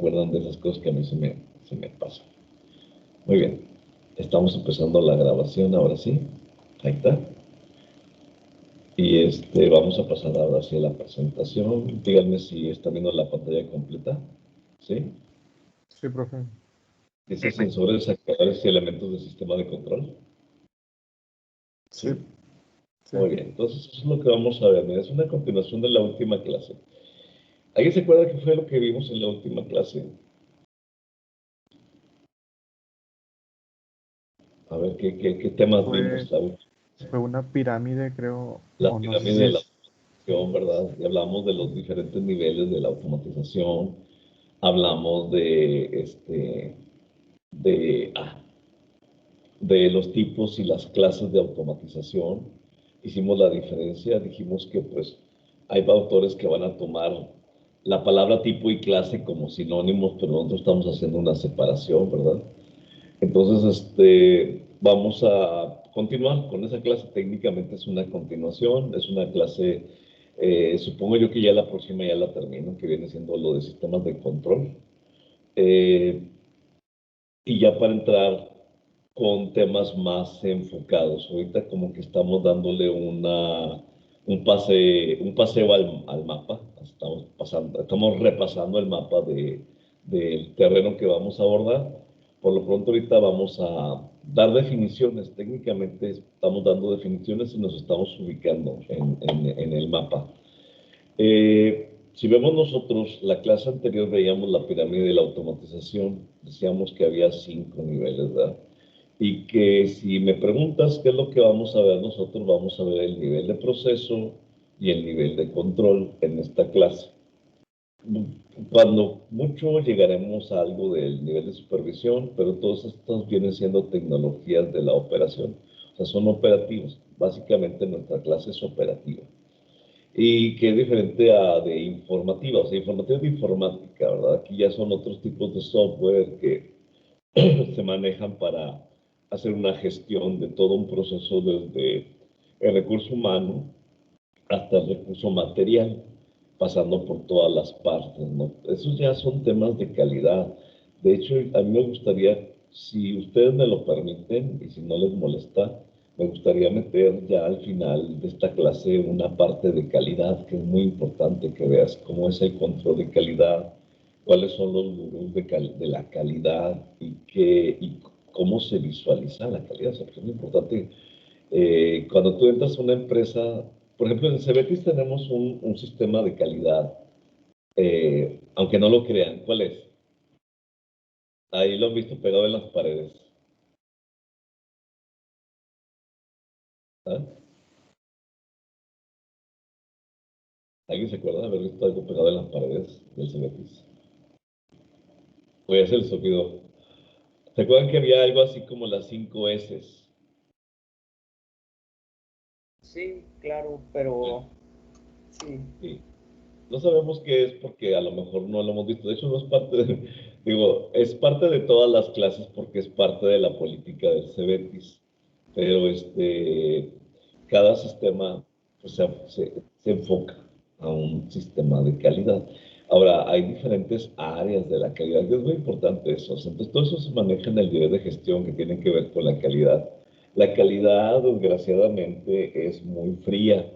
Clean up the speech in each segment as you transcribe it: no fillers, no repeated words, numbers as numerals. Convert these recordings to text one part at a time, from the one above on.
acuerdan de esas cosas que a mí se me pasan. Muy bien, estamos empezando la grabación ahora sí. Ahí está. Y vamos a pasar ahora sí a la presentación. Díganme si está viendo la pantalla completa. ¿Sí? Sí, profe. Dice sensores, actuadores y elementos del sistema de control. ¿Sí? Sí. Muy bien, entonces eso es lo que vamos a ver. Mira, es una continuación de la última clase. ¿Alguien se acuerda qué fue lo que vimos en la última clase? A ver, ¿qué temas vimos? Fue una pirámide, creo. La O no sé pirámide si de la es. automatización, ¿verdad? Y hablamos de los diferentes niveles de la automatización. Hablamos de, de los tipos y las clases de automatización. Hicimos la diferencia, dijimos que pues hay autores que van a tomar la palabra tipo y clase como sinónimos, pero nosotros estamos haciendo una separación, ¿verdad? Entonces, vamos a continuar con esa clase. Técnicamente es una continuación, es una clase, supongo yo que ya la próxima ya la termino, que viene siendo lo de sistemas de control. Y ya para entrar con temas más enfocados. Ahorita como que estamos dándole un paseo al mapa. Estamos repasando el mapa del terreno que vamos a abordar. Por lo pronto ahorita vamos a dar definiciones. Técnicamente estamos dando definiciones y nos estamos ubicando en el mapa. Si vemos nosotros, la clase anterior veíamos la pirámide de la automatización, decíamos que había 5 niveles, ¿verdad? Y que si me preguntas qué es lo que vamos a ver nosotros, vamos a ver el nivel de proceso y el nivel de control en esta clase. Cuando mucho llegaremos a algo del nivel de supervisión, pero todos estos vienen siendo tecnologías de la operación, o sea, son operativos. Básicamente nuestra clase es operativa. Y que es diferente a de informativa, o sea, informativa es de informática, ¿verdad? Aquí ya son otros tipos de software que se manejan para hacer una gestión de todo un proceso desde el recurso humano hasta el recurso material, pasando por todas las partes, ¿no? Esos ya son temas de calidad. De hecho, a mí me gustaría, si ustedes me lo permiten y si no les molesta, me gustaría meter ya al final de esta clase una parte de calidad que es muy importante que veas cómo es el control de calidad, cuáles son los gurús de la calidad y cómo se visualiza la calidad. O sea, es muy importante. Cuando tú entras a una empresa, por ejemplo, en Cebetis tenemos un sistema de calidad, aunque no lo crean. ¿Cuál es? Ahí lo han visto pegado en las paredes. ¿Ah? ¿Alguien se acuerda de haber visto algo pegado en las paredes del Cebetis? O ya se les olvidó. ¿Se acuerdan que había algo así como las 5 S? Sí, claro, pero sí. Sí. No sabemos qué es porque a lo mejor no lo hemos visto. De hecho, no es parte de, digo, es parte de todas las clases porque es parte de la política del Cebetis. Pero cada sistema pues, se enfoca a un sistema de calidad. Ahora, hay diferentes áreas de la calidad, y es muy importante eso. Entonces, todo eso se maneja en el nivel de gestión que tiene que ver con la calidad. La calidad, desgraciadamente, es muy fría.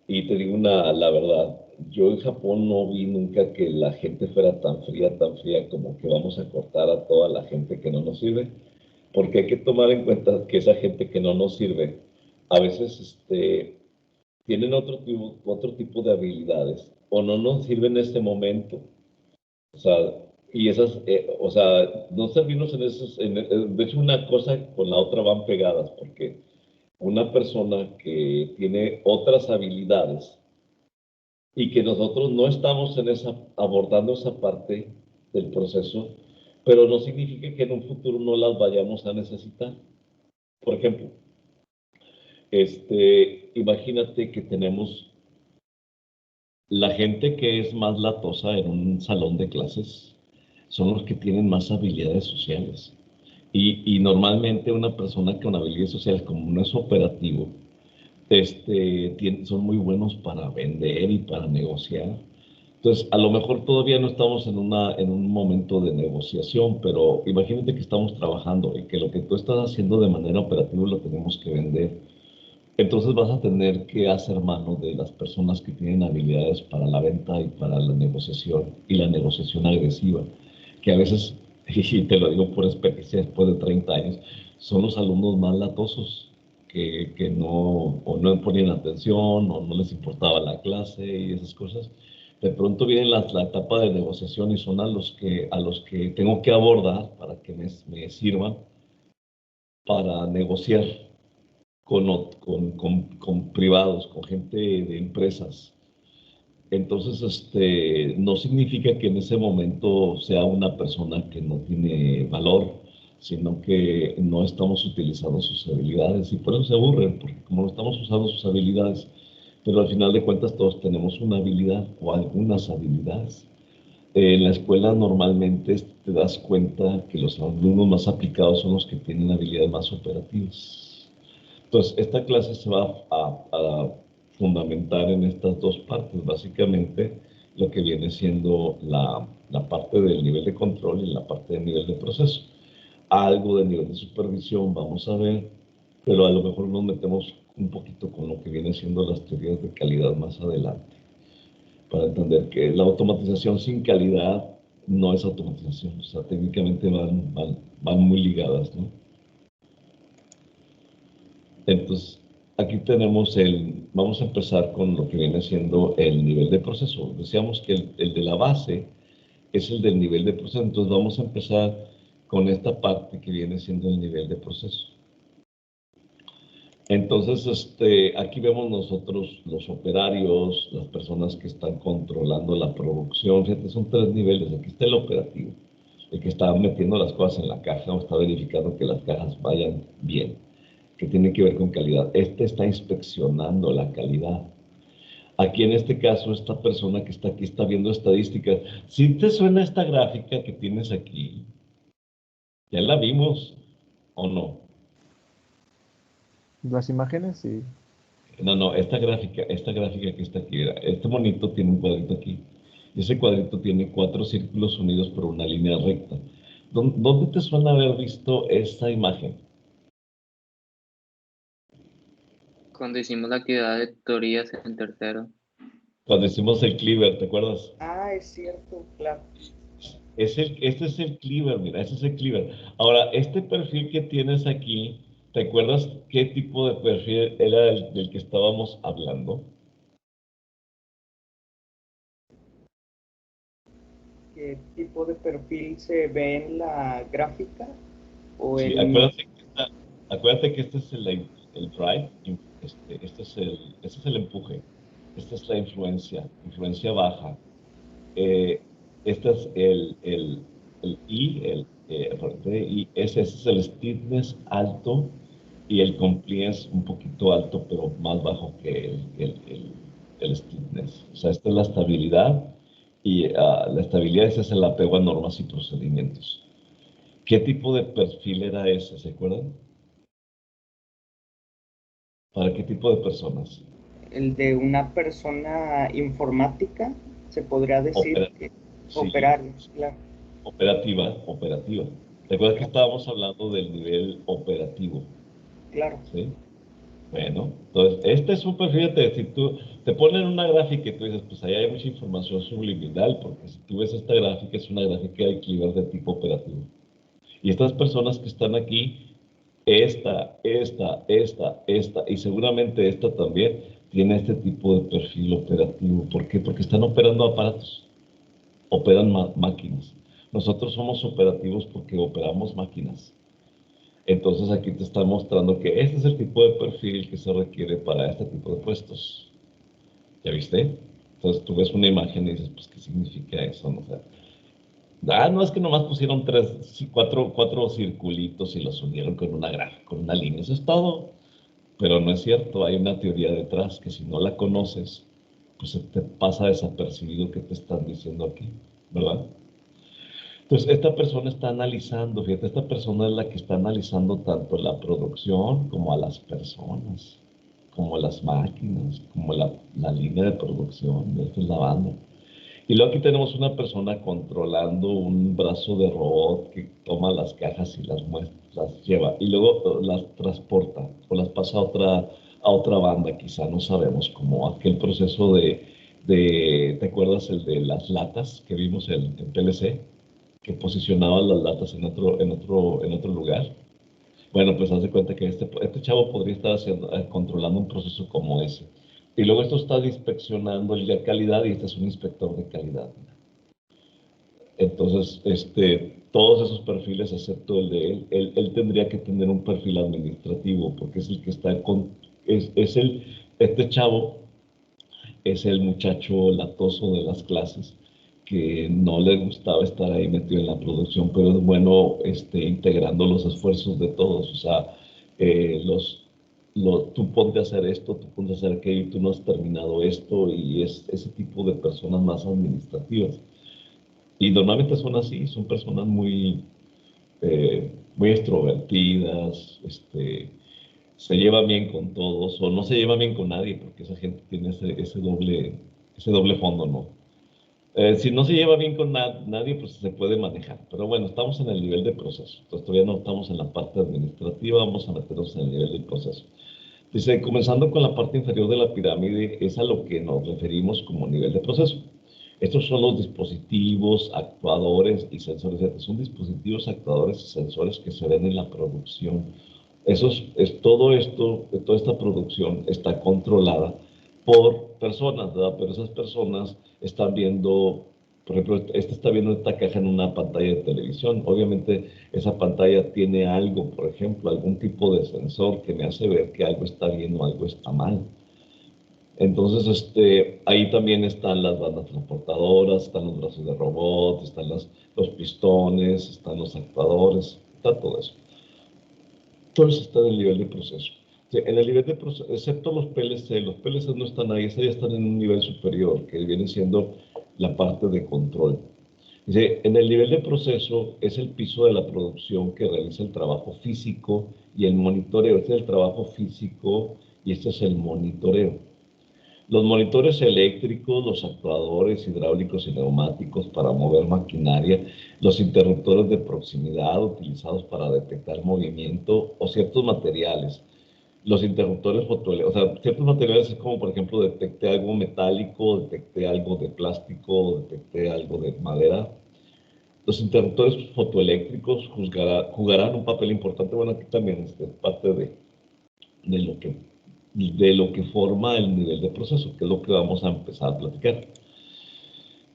Y te digo la verdad, yo en Japón no vi nunca que la gente fuera tan fría como que vamos a cortar a toda la gente que no nos sirve, porque hay que tomar en cuenta que esa gente que no nos sirve, a veces tienen otro tipo de habilidades o no nos sirven en este momento. O sea, y esas, o sea, no servirnos en esos, de hecho una cosa con la otra van pegadas, porque una persona que tiene otras habilidades y que nosotros no estamos abordando esa parte del proceso, pero no significa que en un futuro no las vayamos a necesitar. Por ejemplo, imagínate que tenemos la gente que es más latosa en un salón de clases, son los que tienen más habilidades sociales. Y normalmente una persona con habilidades sociales, como no es operativo, son muy buenos para vender y para negociar. Entonces, a lo mejor todavía no estamos en un momento de negociación, pero imagínate que estamos trabajando y que lo que tú estás haciendo de manera operativa lo tenemos que vender. Entonces vas a tener que hacer mano de las personas que tienen habilidades para la venta y para la negociación y la negociación agresiva, que a veces, y te lo digo por experiencia después de 30 años, son los alumnos más latosos que no, o no ponían atención o no les importaba la clase y esas cosas. De pronto viene la etapa de negociación y son a los que tengo que abordar para que me sirvan para negociar con privados, con gente de empresas. Entonces, no significa que en ese momento sea una persona que no tiene valor, sino que no estamos utilizando sus habilidades y por eso se aburren, porque como no estamos usando sus habilidades, pero al final de cuentas todos tenemos una habilidad o algunas habilidades. En la escuela normalmente te das cuenta que los alumnos más aplicados son los que tienen habilidades más operativas. Entonces, esta clase se va a fundamentar en estas dos partes, básicamente lo que viene siendo la parte del nivel de control y la parte del nivel de proceso. Algo de nivel de supervisión vamos a ver, pero a lo mejor nos metemos un poquito con lo que viene siendo las teorías de calidad más adelante, para entender que la automatización sin calidad no es automatización, o sea, técnicamente van muy ligadas, ¿no? Entonces, aquí tenemos vamos a empezar con lo que viene siendo el nivel de proceso. Decíamos que el de la base es el del nivel de proceso, entonces vamos a empezar con esta parte que viene siendo el nivel de proceso. Entonces, aquí vemos nosotros los operarios, las personas que están controlando la producción. Fíjate, son tres niveles. Aquí está el operativo, el que está metiendo las cosas en la caja o está verificando que las cajas vayan bien, que tiene que ver con calidad. Este está inspeccionando la calidad. Aquí en este caso, esta persona que está aquí está viendo estadísticas. ¿Sí te suena esta gráfica que tienes aquí? ¿Ya la vimos o no? Las imágenes, sí. No, no, esta gráfica que está aquí, mira, este monito tiene un cuadrito aquí. Y ese cuadrito tiene 4 círculos unidos por una línea recta. ¿Dónde te suena haber visto esta imagen? Cuando hicimos la actividad de teorías en tercero. Cuando hicimos el cleaver, ¿te acuerdas? Ah, es cierto, claro. Este es el cleaver, mira, este es el cleaver. Ahora, este perfil que tienes aquí, ¿te acuerdas qué tipo de perfil era el del que estábamos hablando? ¿Qué tipo de perfil se ve en la gráfica? O Sí, en... acuérdate que este es el drive, este es el empuje, esta es la influencia baja. Este es el I, ese es el stiffness alto y el compliance un poquito alto, pero más bajo que el stiffness. O sea, esta es la estabilidad y la estabilidad es el apego a normas y procedimientos. ¿Qué tipo de perfil era ese? ¿Se acuerdan? ¿Para qué tipo de personas? el de una persona informática, se podría decir Opera- que sí, operario, claro, operativa. ¿Te acuerdas que estábamos hablando del nivel operativo? claro. ¿Sí? Bueno, entonces, este es un perfil, fíjate, si tú te ponen una gráfica y tú dices, pues ahí hay mucha información subliminal, porque si tú ves esta gráfica, es una gráfica de equilibrio de tipo operativo. Y estas personas que están aquí, esta, y seguramente esta también, tiene este tipo de perfil operativo. ¿Por qué? Porque están operando aparatos, operan máquinas. Nosotros somos operativos porque operamos máquinas. Entonces aquí te está mostrando que este es el tipo de perfil que se requiere para este tipo de puestos. ¿Ya viste? Entonces tú ves una imagen y dices, pues, ¿qué significa eso? No, o sea, no es que nomás pusieron cuatro circulitos y los unieron con una gráfica, con una línea. Eso es todo. Pero no es cierto, hay una teoría detrás que si no la conoces, pues se te pasa desapercibido que te están diciendo aquí, ¿verdad? Entonces, esta persona está analizando, fíjate, esta persona es la que está analizando tanto la producción como a las personas, como a las máquinas, como la línea de producción, esta es la banda. Y luego aquí tenemos una persona controlando un brazo de robot que toma las cajas y las muestra, las lleva y luego las transporta o las pasa a otra banda, quizá, no sabemos, como aquel proceso ¿te acuerdas el de las latas que vimos en PLC? Que posicionaba las latas en otro lugar. Bueno, pues haz de cuenta que este chavo podría estar controlando un proceso como ese. Y luego esto está inspeccionando el de calidad y este es un inspector de calidad. Entonces, todos esos perfiles, excepto el de él tendría que tener un perfil administrativo porque es el que está este chavo es el muchacho latoso de las clases que no le gustaba estar ahí metido en la producción, pero es bueno integrando los esfuerzos de todos. O sea, tú ponte a hacer esto, tú ponte a hacer aquello, y tú no has terminado esto, y es ese tipo de personas más administrativas. Y normalmente son así, son personas muy extrovertidas, se lleva bien con todos, o no se lleva bien con nadie, porque esa gente tiene ese doble fondo, ¿no? Si no se lleva bien con nadie, pues se puede manejar. Pero bueno, estamos en el nivel de proceso. Entonces todavía no estamos en la parte administrativa, vamos a meternos en el nivel del proceso. Dice, comenzando con la parte inferior de la pirámide, es a lo que nos referimos como nivel de proceso. Estos son los dispositivos, actuadores y sensores. Son dispositivos, actuadores y sensores que se ven en la producción. Todo esto, toda esta producción está controlada por personas, ¿verdad? Pero esas personas están viendo, por ejemplo, está viendo esta caja en una pantalla de televisión. Obviamente esa pantalla tiene algo, por ejemplo, algún tipo de sensor que me hace ver que algo está bien o algo está mal. Entonces, ahí también están las bandas transportadoras, están los brazos de robot, están los pistones, están los actuadores, está todo eso. Todo eso está en el nivel de proceso. Sí, en el nivel de proceso, excepto los PLC no están ahí, ya están en un nivel superior, que viene siendo la parte de control. Dice, en el nivel de proceso es el piso de la producción que realiza el trabajo físico y el monitoreo. Este es el trabajo físico y este es el monitoreo. Los monitores eléctricos, los actuadores hidráulicos y neumáticos para mover maquinaria, los interruptores de proximidad utilizados para detectar movimiento o ciertos materiales. Los interruptores fotoeléctricos, o sea, ciertos materiales es como, por ejemplo, detecté algo metálico, detecté algo de plástico, detecté algo de madera. Los interruptores fotoeléctricos jugarán un papel importante. Bueno, aquí también es parte de lo que forma el nivel de proceso, que es lo que vamos a empezar a platicar.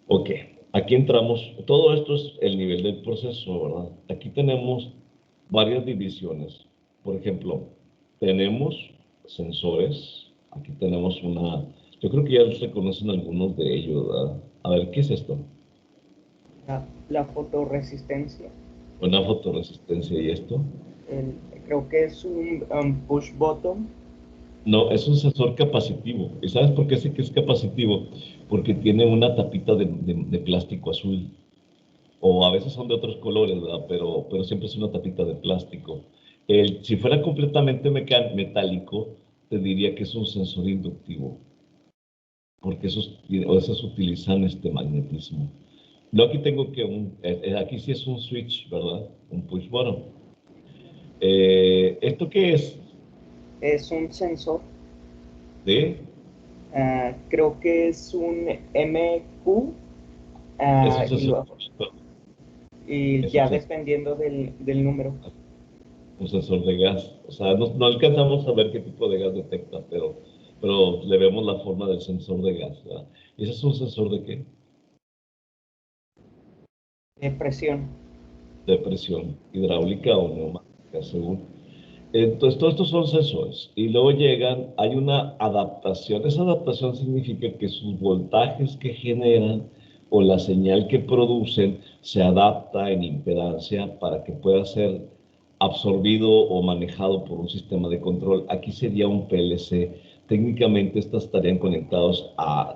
Ok, aquí entramos, todo esto es el nivel del proceso, ¿verdad? Aquí tenemos varias divisiones. Por ejemplo, tenemos sensores, aquí tenemos yo creo que ya se conocen algunos de ellos, ¿verdad? A ver, ¿qué es esto? La fotorresistencia. Una fotorresistencia, ¿y esto? Creo que es un push button. No, es un sensor capacitivo. ¿Y sabes por qué sé que es capacitivo? Porque tiene una tapita de plástico azul. O a veces son de otros colores, ¿verdad? Pero siempre es una tapita de plástico. Si fuera completamente metálico, te diría que es un sensor inductivo. Porque esos utilizan este magnetismo. Luego aquí tengo que aquí sí es un switch, ¿verdad? Un push button. ¿Esto qué es? Es un sensor. ¿De? Creo que es un MQ. Es un sensor. Y ya dependiendo del número. Un sensor de gas. O sea, no alcanzamos a ver qué tipo de gas detecta, pero le vemos la forma del sensor de gas, ¿verdad? ¿Y ese es un sensor de qué? De presión. De presión hidráulica o neumática, según. Entonces, todos estos son sensores. Y luego hay una adaptación. Esa adaptación significa que sus voltajes que generan o la señal que producen se adapta en impedancia para que pueda ser absorbido o manejado por un sistema de control. Aquí sería un PLC. Técnicamente estas estarían conectados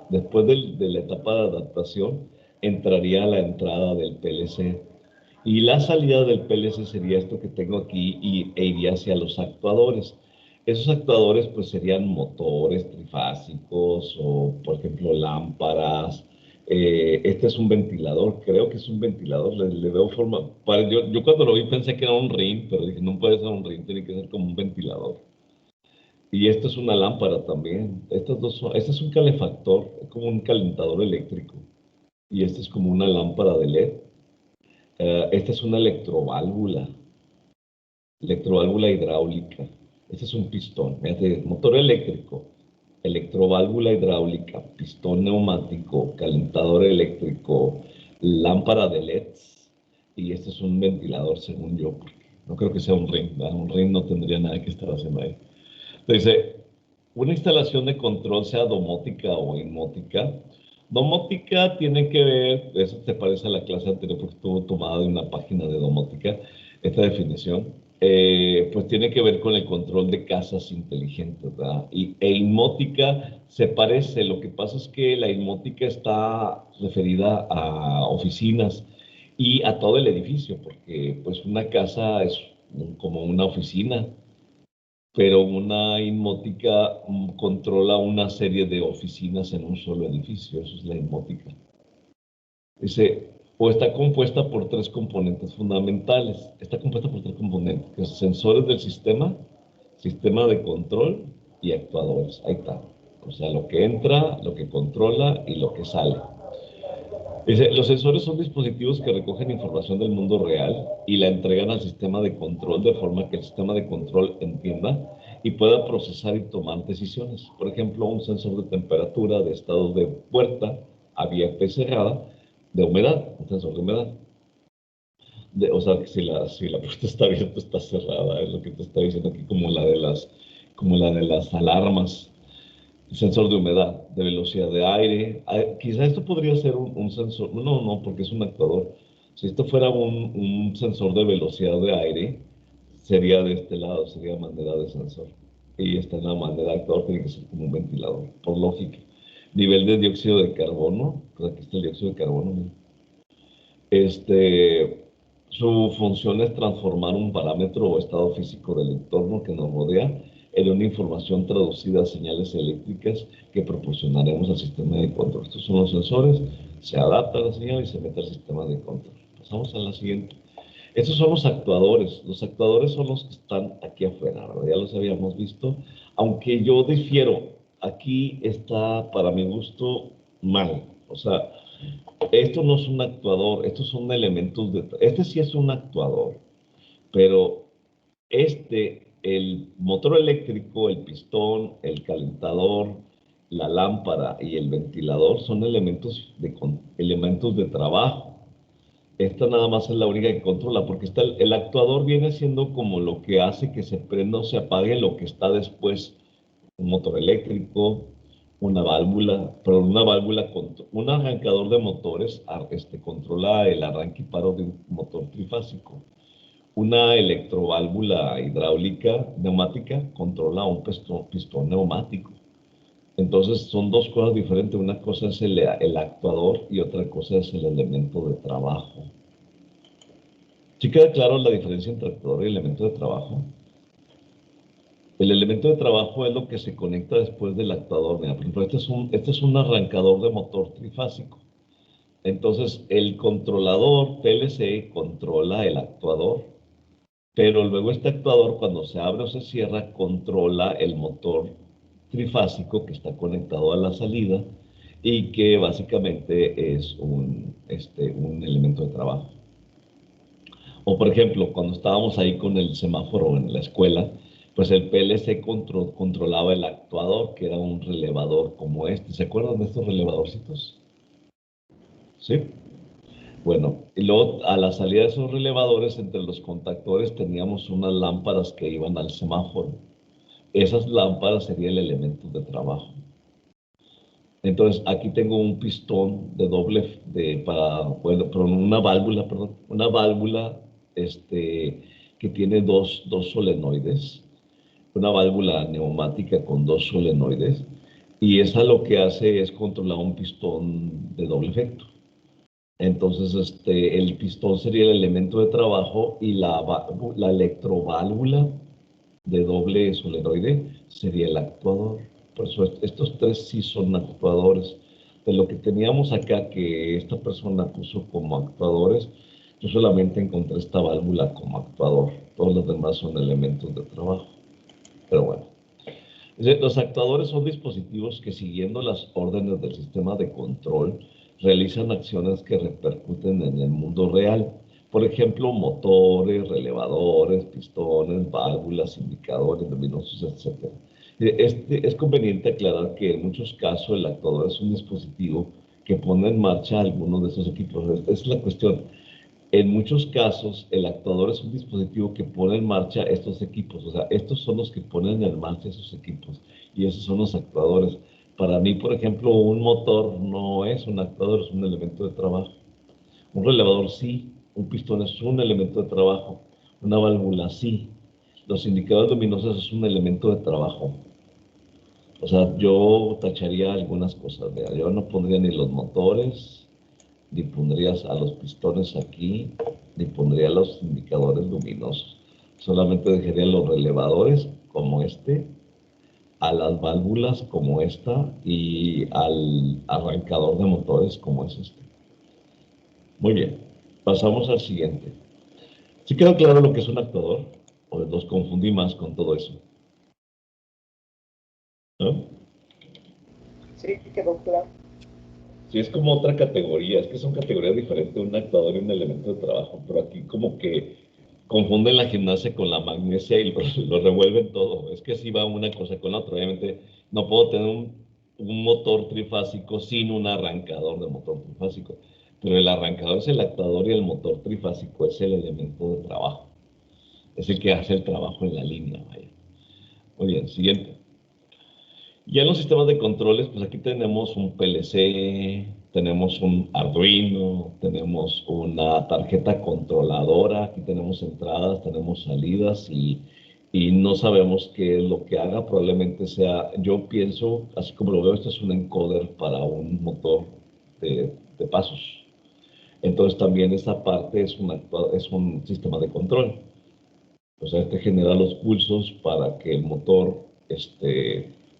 después de la etapa de adaptación, entraría a la entrada del PLC. Y la salida del PLC sería esto que tengo aquí e iría hacia los actuadores. Esos actuadores pues serían motores trifásicos o, por ejemplo, lámparas, Este es un ventilador, creo que es un ventilador, le veo forma. Yo cuando lo vi pensé que era un ring, pero dije, no puede ser un ring, tiene que ser como un ventilador. Y esto es una lámpara también. Este es un calefactor, es como un calentador eléctrico. Y este es como una lámpara de LED. Esta es una electroválvula hidráulica. Este es un pistón, fíjate, motor eléctrico, electroválvula hidráulica, pistón neumático, calentador eléctrico, lámpara de LEDs. Y este es un ventilador, según yo, porque no creo que sea un ring, ¿verdad? Un ring no tendría nada que estar haciendo ahí. Dice, una instalación de control, sea domótica o inmótica. Domótica tiene que ver, eso te parece a la clase anterior porque estuvo tomada de una página de domótica, esta definición, pues tiene que ver con el control de casas inteligentes, ¿verdad? E inmótica se parece, lo que pasa es que la inmótica está referida a oficinas y a todo el edificio, porque pues una casa es como una oficina, pero una inmótica controla una serie de oficinas en un solo edificio, eso es la inmótica. Dice, o está compuesta por tres componentes fundamentales. Está compuesta por tres componentes, que son sensores del sistema, sistema de control y actuadores. Ahí está. O sea, lo que entra, lo que controla y lo que sale. Dice, los sensores son dispositivos que recogen información del mundo real y la entregan al sistema de control de forma que el sistema de control entienda y pueda procesar y tomar decisiones. Por ejemplo, un sensor de temperatura, de estado de puerta, abierta y cerrada, de humedad, un sensor de humedad. O sea, que si la puerta está abierta, está cerrada, es lo que te está diciendo aquí, como la de las alarmas. Sensor de humedad, de velocidad de aire. Quizá esto podría ser un sensor, no, porque es un actuador. Si esto fuera un sensor de velocidad de aire, sería de este lado, sería manera de sensor. Y esta es la manera de actuador, tiene que ser como un ventilador, por lógica. Nivel de dióxido de carbono, pues aquí está el dióxido de carbono. Mira. Su función es transformar un parámetro o estado físico del entorno que nos rodea en una información traducida a señales eléctricas que proporcionaremos al sistema de control. Estos son los sensores, se adapta a la señal y se mete al sistema de control. Pasamos a la siguiente. Estos son los actuadores. Los actuadores son los que están aquí afuera, ¿verdad? Ya los habíamos visto, aunque yo difiero. Aquí está, para mi gusto, mal. O sea, esto no es un actuador, estos son elementos de... Este sí es un actuador, pero el motor eléctrico, el pistón, el calentador, la lámpara y el ventilador son elementos de trabajo. Esta nada más es la única que controla, porque el actuador viene siendo como lo que hace que se prenda o se apague lo que está después. Un motor eléctrico, una válvula, un arrancador de motores controla el arranque y paro de un motor trifásico. Una electroválvula hidráulica neumática controla un pistón neumático. Entonces son dos cosas diferentes. Una cosa es el actuador y otra cosa es el elemento de trabajo. ¿Sí queda claro la diferencia entre actuador y elemento de trabajo? El elemento de trabajo es lo que se conecta después del actuador. Mira, por ejemplo, este es un arrancador de motor trifásico. Entonces, el controlador PLC controla el actuador, pero luego este actuador, cuando se abre o se cierra, controla el motor trifásico que está conectado a la salida y que básicamente es un elemento de trabajo. O, por ejemplo, cuando estábamos ahí con el semáforo en la escuela, pues el PLC controlaba el actuador, que era un relevador como este. ¿Se acuerdan de estos relevadorcitos? ¿Sí? Bueno, y luego a la salida de esos relevadores, entre los contactores, teníamos unas lámparas que iban al semáforo. Esas lámparas serían el elemento de trabajo. Entonces, aquí tengo un pistón de doble, una válvula que tiene dos solenoides, una válvula neumática con dos solenoides, y esa lo que hace es controlar un pistón de doble efecto. Entonces, el pistón sería el elemento de trabajo y la electroválvula de doble solenoide sería el actuador. Por eso estos tres sí son actuadores. de lo que teníamos acá que esta persona puso como actuadores, yo solamente encontré esta válvula como actuador. Todos los demás son elementos de trabajo. Pero bueno. Los actuadores son dispositivos que, siguiendo las órdenes del sistema de control, realizan acciones que repercuten en el mundo real. Por ejemplo, motores, relevadores, pistones, válvulas, indicadores luminosos, etc. Es conveniente aclarar que en muchos casos el actuador es un dispositivo que pone en marcha algunos de esos equipos. Esta es la cuestión. En muchos casos, el actuador es un dispositivo que pone en marcha estos equipos. O sea, estos son los que ponen en marcha esos equipos. Y esos son los actuadores. Para mí, por ejemplo, un motor no es un actuador, es un elemento de trabajo. Un relevador sí. Un pistón es un elemento de trabajo. Una válvula sí. Los indicadores luminosos es un elemento de trabajo. O sea, yo tacharía algunas cosas. Vea, yo no pondría ni los motores, ni pondrías a los pistones aquí, ni pondría los indicadores luminosos. Solamente dejaría los relevadores como este, a las válvulas como esta y al arrancador de motores como es este. Muy bien, pasamos al siguiente. ¿Sí quedó claro lo que es un actuador? ¿O los confundí más con todo eso? ¿No? Sí, quedó claro. Sí, es como otra categoría, es que son categorías diferentes, un actuador y un elemento de trabajo, pero aquí como que confunden la gimnasia con la magnesia y lo revuelven todo. Es que así va una cosa con la otra. Obviamente no puedo tener un motor trifásico sin un arrancador de motor trifásico, pero el arrancador es el actuador y el motor trifásico es el elemento de trabajo. Es el que hace el trabajo en la línea, vaya. Muy bien, siguiente. Ya en los sistemas de controles, pues aquí tenemos un PLC, tenemos un Arduino, tenemos una tarjeta controladora, aquí tenemos entradas, tenemos salidas y no sabemos qué es lo que haga. Probablemente sea, yo pienso, así como lo veo, esto es un encoder para un motor de pasos. Entonces también esta parte es un sistema de control. O sea, este genera los pulsos para que el motor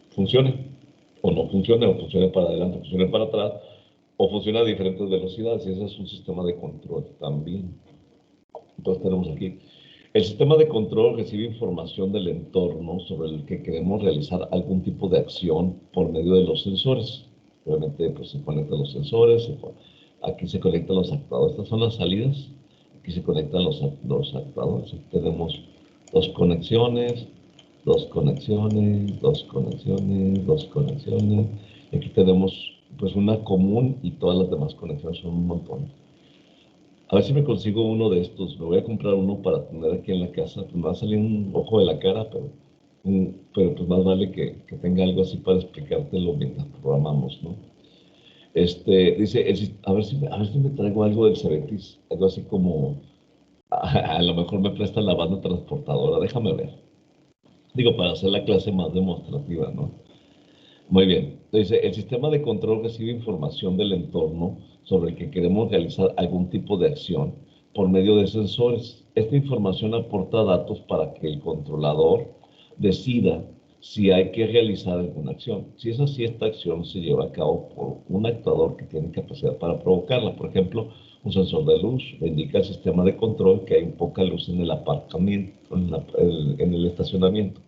funcione, o no funcione, o funcione para adelante, o funcione para atrás, o funcione a diferentes velocidades, y ese es un sistema de control también. Entonces tenemos aquí, el sistema de control recibe información del entorno sobre el que queremos realizar algún tipo de acción por medio de los sensores. Obviamente, pues se conectan los sensores, aquí se conectan los actuadores, estas son las salidas, aquí se conectan los actuadores, aquí tenemos dos conexiones, dos conexiones, dos conexiones, dos conexiones, y aquí tenemos pues una común y todas las demás conexiones son un montón. A ver si me consigo uno de estos. Me voy a comprar uno para tener aquí en la casa. Pues me va a salir un ojo de la cara, pero pues más vale que tenga algo así para explicártelo mientras programamos, ¿no? Dice, a ver si me traigo algo del Cebetis, algo así como, a lo mejor me presta la banda transportadora, déjame ver. Digo, para hacer la clase más demostrativa, ¿no? Muy bien. Dice, el sistema de control recibe información del entorno sobre el que queremos realizar algún tipo de acción por medio de sensores. Esta información aporta datos para que el controlador decida si hay que realizar alguna acción. Si es así, esta acción se lleva a cabo por un actuador que tiene capacidad para provocarla. Por ejemplo, un sensor de luz le indica al sistema de control que hay poca luz en el aparcamiento, en el estacionamiento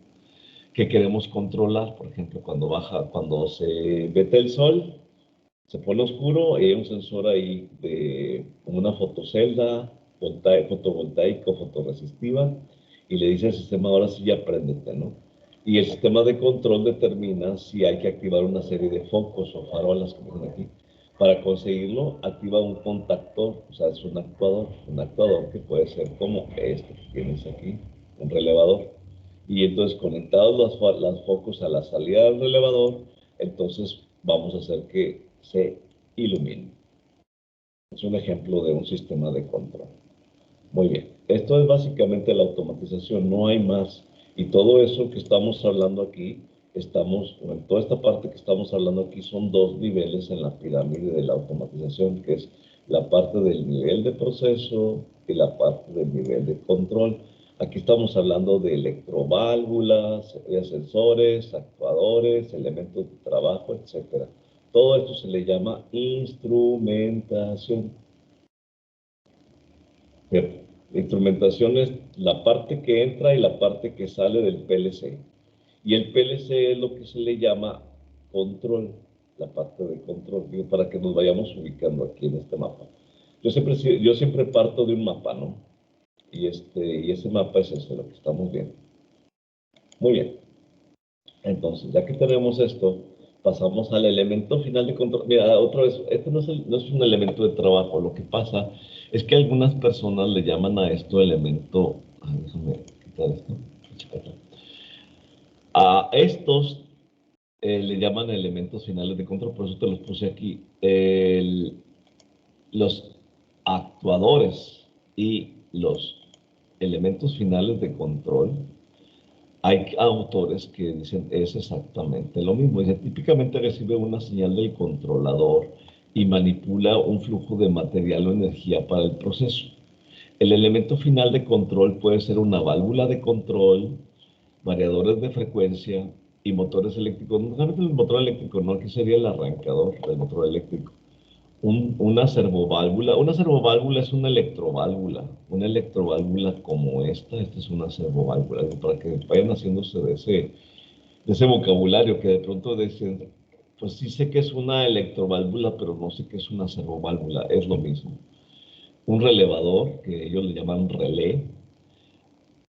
que queremos controlar. Por ejemplo, cuando se mete el sol, se pone oscuro y hay un sensor ahí de como una fotocelda fotovoltaica o fotorresistiva y le dice al sistema, ahora sí ya préndete, ¿no? Y el sistema de control determina si hay que activar una serie de focos o farolas, como ven aquí. Para conseguirlo, activa un contactor, o sea, es un actuador que puede ser como este que tienes aquí, un relevador. Y entonces conectados los focos a la salida del relevador, entonces vamos a hacer que se ilumine. Es un ejemplo de un sistema de control. Muy bien, esto es básicamente la automatización, no hay más. Y todo eso que estamos hablando aquí, en toda esta parte que estamos hablando aquí son dos niveles en la pirámide de la automatización, que es la parte del nivel de proceso y la parte del nivel de control. Aquí estamos hablando de electroválvulas, sensores, actuadores, elementos de trabajo, etc. Todo esto se le llama instrumentación. Instrumentación es la parte que entra y la parte que sale del PLC. Y el PLC es lo que se le llama control, la parte de control, digo, para que nos vayamos ubicando aquí en este mapa. Yo siempre parto de un mapa, ¿no? Y ese mapa es ese, lo que estamos viendo. Muy bien. Entonces, ya que tenemos esto, pasamos al elemento final de control. Mira, otra vez, este no es un elemento de trabajo. Lo que pasa es que algunas personas le llaman a esto elemento. Déjame quitar esto. A estos le llaman elementos finales de control, por eso te los puse aquí. Los actuadores y los elementos finales de control, hay autores que dicen es exactamente lo mismo. Dice, típicamente recibe una señal del controlador y manipula un flujo de material o energía para el proceso. El elemento final de control puede ser una válvula de control, variadores de frecuencia y motores eléctricos. No solamente el motor eléctrico, no, aquí sería el arrancador del motor eléctrico. Una servoválvula es una electroválvula como esta es una servoválvula, para que vayan haciéndose de ese vocabulario que de pronto dicen, pues sí sé que es una electroválvula, pero no sé qué es una servoválvula, es lo mismo. Un relevador, que ellos le llaman relé,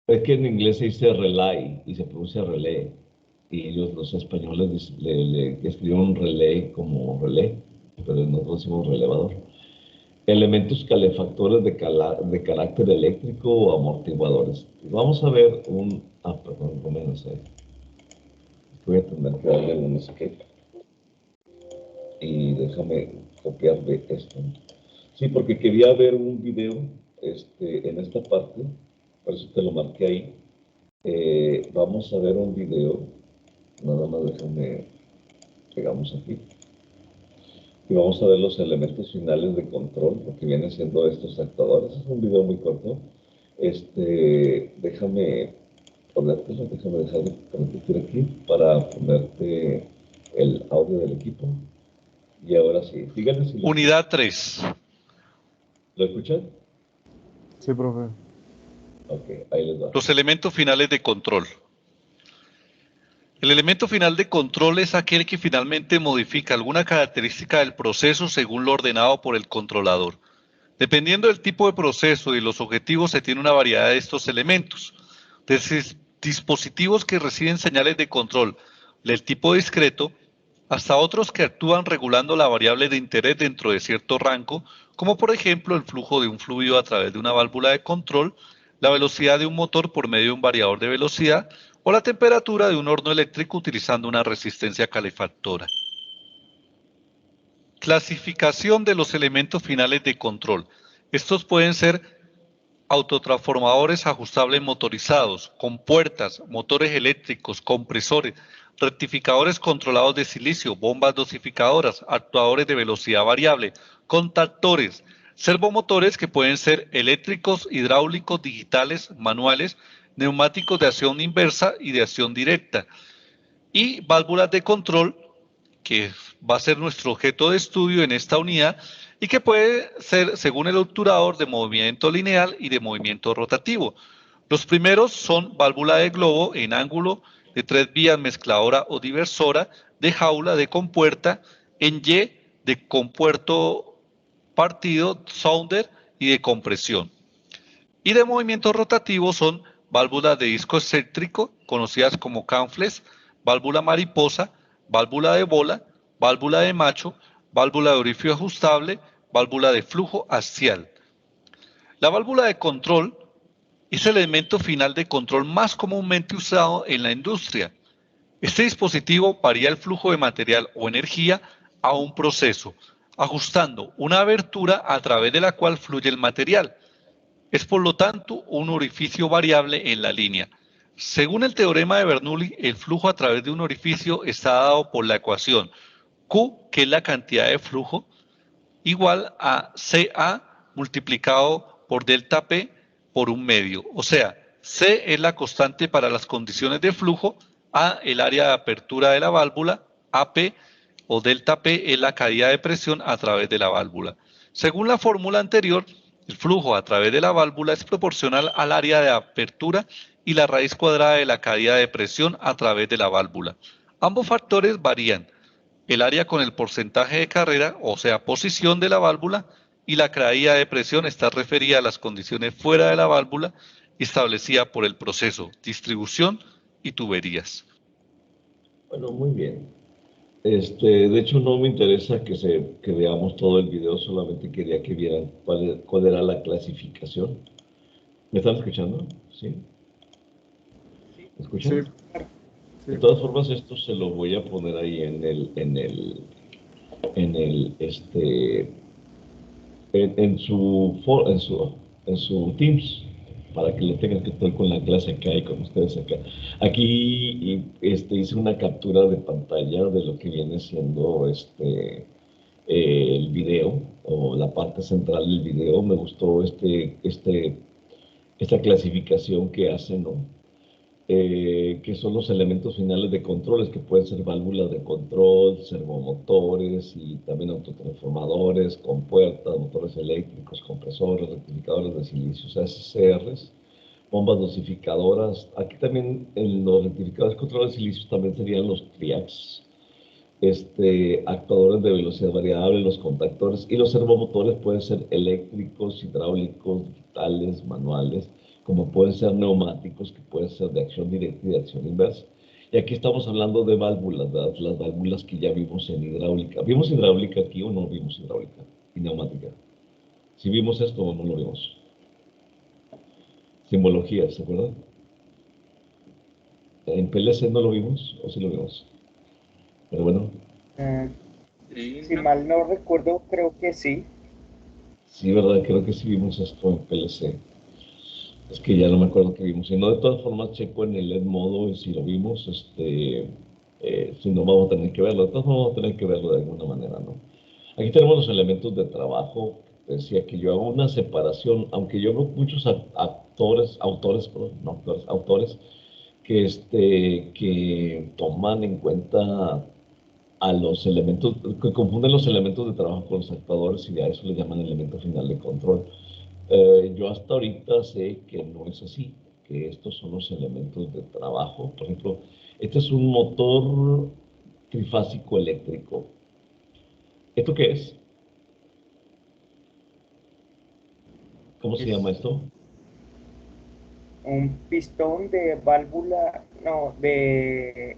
es que en inglés se dice relay y se pronuncia relé, y ellos, los españoles, le escribieron relé como relé, pero nosotros decimos relevador. Elementos calefactores de carácter eléctrico o amortiguadores. Vamos a ver perdón, no me sé. Voy a tener que darle un escape. Y déjame copiar de esto. Sí, porque quería ver un video en esta parte, por eso te lo marqué ahí. Vamos a ver un video. Nada más déjame, pegamos aquí. Y vamos a ver los elementos finales de control, lo que vienen siendo estos actuadores. Es un video muy corto. Déjame ponértelo, déjame dejar de transmitir aquí para ponerte el audio del equipo. Y ahora sí, díganme si Unidad 3. ¿Lo escuchan? Sí, profe. Ok, ahí les va. Los elementos finales de control. El elemento final de control es aquel que finalmente modifica alguna característica del proceso según lo ordenado por el controlador. Dependiendo del tipo de proceso y los objetivos, se tiene una variedad de estos elementos. Desde dispositivos que reciben señales de control del tipo discreto, hasta otros que actúan regulando la variable de interés dentro de cierto rango, como por ejemplo el flujo de un fluido a través de una válvula de control, la velocidad de un motor por medio de un variador de velocidad, o la temperatura de un horno eléctrico utilizando una resistencia calefactora. Clasificación de los elementos finales de control. Estos pueden ser autotransformadores ajustables motorizados, compuertas, motores eléctricos, compresores, rectificadores controlados de silicio, bombas dosificadoras, actuadores de velocidad variable, contactores, servomotores que pueden ser eléctricos, hidráulicos, digitales, manuales, neumáticos de acción inversa y de acción directa, y válvulas de control, que va a ser nuestro objeto de estudio en esta unidad, y que puede ser, según el obturador, de movimiento lineal y de movimiento rotativo. Los primeros son válvula de globo en ángulo, de 3 vías, mezcladora o diversora, de jaula, de compuerta, en Y, de compuerto partido, sounder y de compresión. Y de movimiento rotativo son válvulas de disco excéntrico, conocidas como canfles, válvula mariposa, válvula de bola, válvula de macho, válvula de orificio ajustable, válvula de flujo axial. La válvula de control es el elemento final de control más comúnmente usado en la industria. Este dispositivo varía el flujo de material o energía a un proceso, ajustando una abertura a través de la cual fluye el material. Es por lo tanto un orificio variable en la línea. Según el teorema de Bernoulli, el flujo a través de un orificio está dado por la ecuación Q, que es la cantidad de flujo, igual a CA multiplicado por delta P por un medio. O sea, C es la constante para las condiciones de flujo, A el área de apertura de la válvula, AP o delta P es la caída de presión a través de la válvula. Según la fórmula anterior, el flujo a través de la válvula es proporcional al área de apertura y la raíz cuadrada de la caída de presión a través de la válvula. Ambos factores varían. El área con el porcentaje de carrera, o sea, posición de la válvula, y la caída de presión está referida a las condiciones fuera de la válvula establecida por el proceso, distribución y tuberías. Bueno, muy bien. De hecho, no me interesa que veamos todo el video, solamente quería que vieran cuál era la clasificación. ¿Me están escuchando? ¿Sí? ¿Me escuchan? Sí, De sí. todas formas, esto se lo voy a poner ahí en su Teams, para que lo tengan, que estoy con la clase acá y con ustedes acá. Aquí hice una captura de pantalla de lo que viene siendo el video, o la parte central del video. Me gustó esta clasificación que hacen, ¿no? Que son los elementos finales de controles, que pueden ser válvulas de control, servomotores y también autotransformadores, compuertas, motores eléctricos, compresores, rectificadores de silicio, SCRs, bombas dosificadoras. Aquí también en los rectificadores de control de silicio también serían los triacs, actuadores de velocidad variable, los contactores, y los servomotores pueden ser eléctricos, hidráulicos, digitales, manuales, como pueden ser neumáticos, que pueden ser de acción directa y de acción inversa. Y aquí estamos hablando de válvulas, ¿verdad? Las válvulas que ya vimos en hidráulica. ¿Vimos hidráulica aquí o no vimos hidráulica y neumática? ¿Si vimos esto o no lo vimos? Simbología, ¿se acuerdan? ¿En PLC no lo vimos o sí lo vimos? Pero bueno, Eh, Sí, si ¿no? mal no recuerdo, creo que sí. sí, ¿verdad? Creo que sí vimos esto en PLC. Es que ya no me acuerdo qué vimos. Si no, de todas formas, checo en el LED modo y si lo vimos, si no, vamos a tener que verlo. De todas formas, vamos a tener que verlo de alguna manera, ¿no? Aquí tenemos los elementos de trabajo. Decía que yo hago una separación, aunque yo veo muchos autores que toman en cuenta a los elementos, que confunden los elementos de trabajo con los actuadores y a eso le llaman elemento final de control. Yo hasta ahorita sé que no es así, que estos son los elementos de trabajo. Por ejemplo, este es un motor trifásico eléctrico. ¿Esto qué es? ¿Cómo se llama Es esto? un pistón de válvula, no, de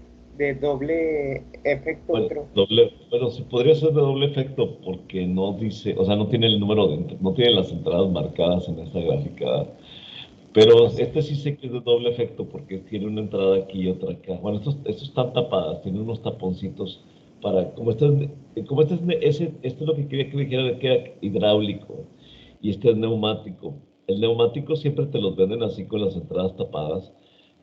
doble efecto, Bueno, creo. bueno, se podría ser de doble efecto porque no dice, o sea, no tiene el número no tiene las entradas marcadas en esta gráfica. Pero Así. este sí sé que es de doble efecto porque tiene una entrada aquí y otra acá. Bueno, estos están tapadas, tienen unos taponcitos para, este es lo que quería que dijera de que era hidráulico y este es neumático. El neumático siempre te los venden así con las entradas tapadas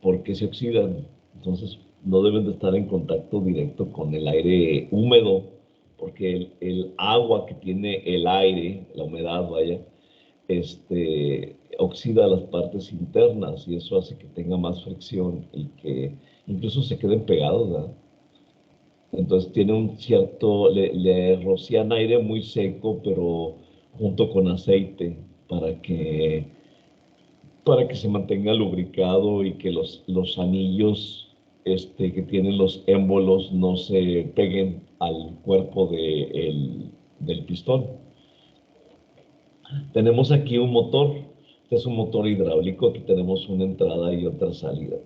porque se oxidan, entonces no deben de estar en contacto directo con el aire húmedo porque el agua que tiene el aire, la humedad, vaya, oxida las partes internas y eso hace que tenga más fricción y que incluso se queden pegados, ¿verdad? Entonces tiene un cierto, le rocían aire muy seco, pero junto con aceite para que se mantenga lubricado y que los anillos que tienen los émbolos no se peguen al cuerpo del pistón. Tenemos aquí un motor, este es un motor hidráulico, aquí tenemos una entrada y otra salida,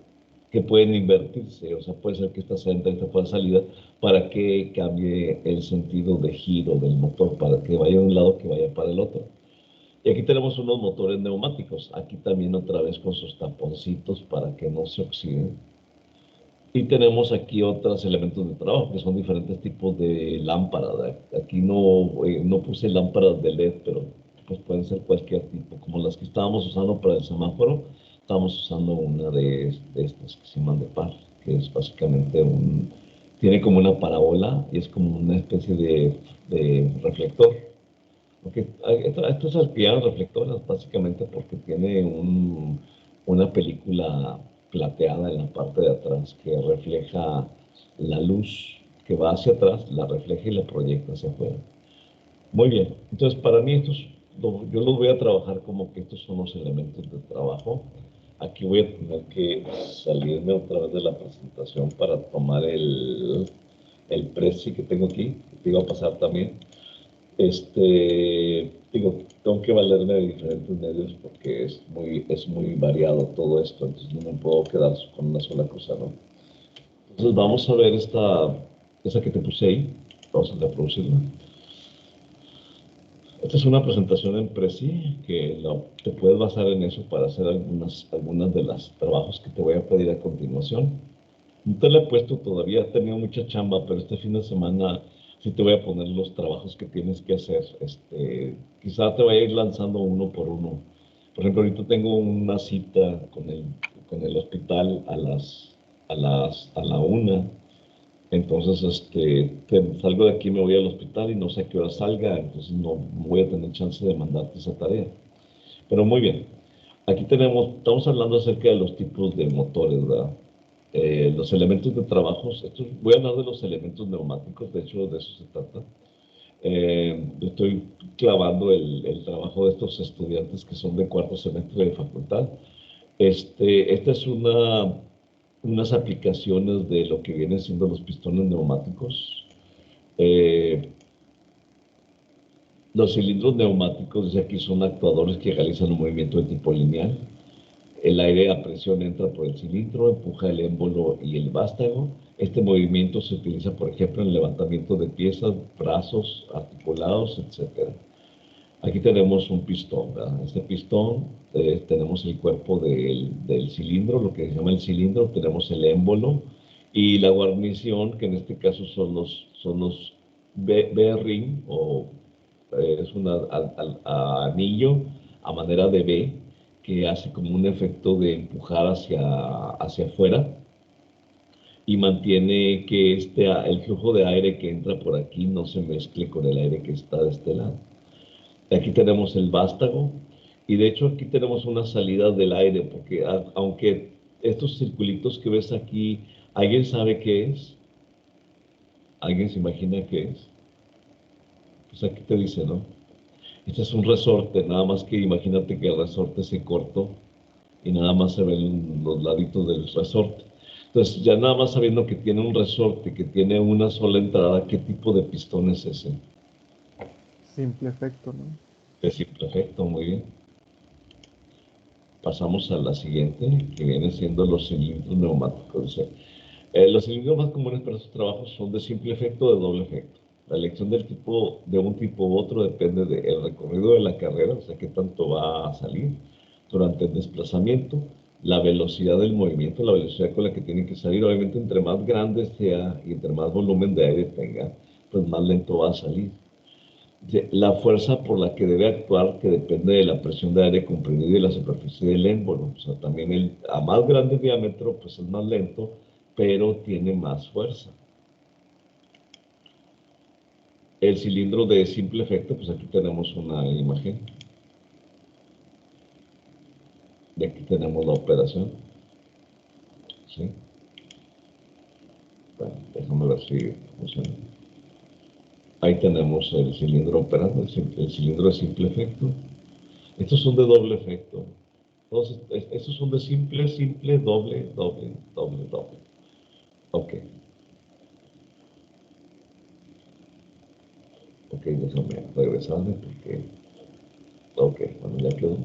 que pueden invertirse, o sea, puede ser que esta sea entrada y esta fuera salida, para que cambie el sentido de giro del motor, para que vaya de un lado, que vaya para el otro. Y aquí tenemos unos motores neumáticos, aquí también otra vez con sus taponcitos para que no se oxiden. Y tenemos aquí otros elementos de trabajo, que son diferentes tipos de lámparas. Aquí no puse lámparas de LED, pero pues pueden ser cualquier tipo, como las que estábamos usando para el semáforo. Estábamos usando una de estas que se llaman de par, que es básicamente tiene como una parábola y es como una especie de reflector. Porque estos alquilan reflectores básicamente porque tiene una película plateada en la parte de atrás que refleja la luz que va hacia atrás, la refleja y la proyecta hacia afuera. Muy bien, entonces para mí yo los voy a trabajar como que estos son los elementos de trabajo. Aquí voy a tener que salirme otra vez de la presentación para tomar el prezi que tengo aquí, que te iba a pasar también. Tengo que valerme de diferentes medios porque es muy variado todo esto, entonces no me puedo quedar con una sola cosa, ¿no? Entonces vamos a ver esa que te puse ahí, vamos a reproducirla. Esta es una presentación en Prezi que te puedes basar en eso para hacer algunas de los trabajos que te voy a pedir a continuación. No te la he puesto todavía, he tenido mucha chamba, pero este fin de semana sí te voy a poner los trabajos que tienes que hacer. Quizá te vaya a ir lanzando uno por uno. Por ejemplo, ahorita tengo una cita con el hospital a la 1. Entonces, salgo de aquí, me voy al hospital y no sé a qué hora salga, entonces no voy a tener chance de mandarte esa tarea. Pero muy bien, aquí estamos hablando acerca de los tipos de motores, ¿verdad? Los elementos de trabajo, voy a hablar de los elementos neumáticos, de hecho de eso se trata. Estoy clavando el trabajo de estos estudiantes que son de cuarto semestre de facultad. Esta es unas aplicaciones de lo que vienen siendo los pistones neumáticos. Los cilindros neumáticos, dice aquí, son actuadores que realizan un movimiento de tipo lineal. El aire a presión entra por el cilindro, empuja el émbolo y el vástago. Este movimiento se utiliza, por ejemplo, en el levantamiento de piezas, brazos articulados, etc. Aquí tenemos un pistón, ¿verdad? Este pistón, tenemos el cuerpo del cilindro, lo que se llama el cilindro, tenemos el émbolo y la guarnición, que en este caso son los B-ring, o es un anillo a manera de B, que hace como un efecto de empujar hacia afuera y mantiene que el flujo de aire que entra por aquí no se mezcle con el aire que está de este lado. Aquí tenemos el vástago y de hecho aquí tenemos una salida del aire, porque aunque estos circulitos que ves aquí, ¿alguien sabe qué es? ¿Alguien se imagina qué es? Pues aquí te dice, ¿no? Este es un resorte, nada más que imagínate que el resorte se cortó y nada más se ven los laditos del resorte. Entonces, ya nada más sabiendo que tiene un resorte, que tiene una sola entrada, ¿qué tipo de pistón es ese? Simple efecto, ¿no? Es simple efecto, muy bien. Pasamos a la siguiente, que viene siendo los cilindros neumáticos. Los cilindros más comunes para estos trabajos son de simple efecto o de doble efecto. La elección de un tipo u otro depende del recorrido de la carrera, o sea, qué tanto va a salir durante el desplazamiento, la velocidad del movimiento, la velocidad con la que tiene que salir. Obviamente, entre más grande sea y entre más volumen de aire tenga, pues más lento va a salir. La fuerza por la que debe actuar, que depende de la presión de aire comprimido y la superficie del émbolo. O sea, también a más grande diámetro, pues es más lento, pero tiene más fuerza. El cilindro de simple efecto, pues aquí tenemos una imagen. Y aquí tenemos la operación. ¿Sí? Bueno, déjame ver si funciona. Ahí tenemos el cilindro operando, el cilindro de simple efecto. Estos son de doble efecto. Entonces, estos son de simple, simple, doble, doble, doble, doble. Ok. Ok, déjame regresarme porque... Ok, bueno, ya quedó.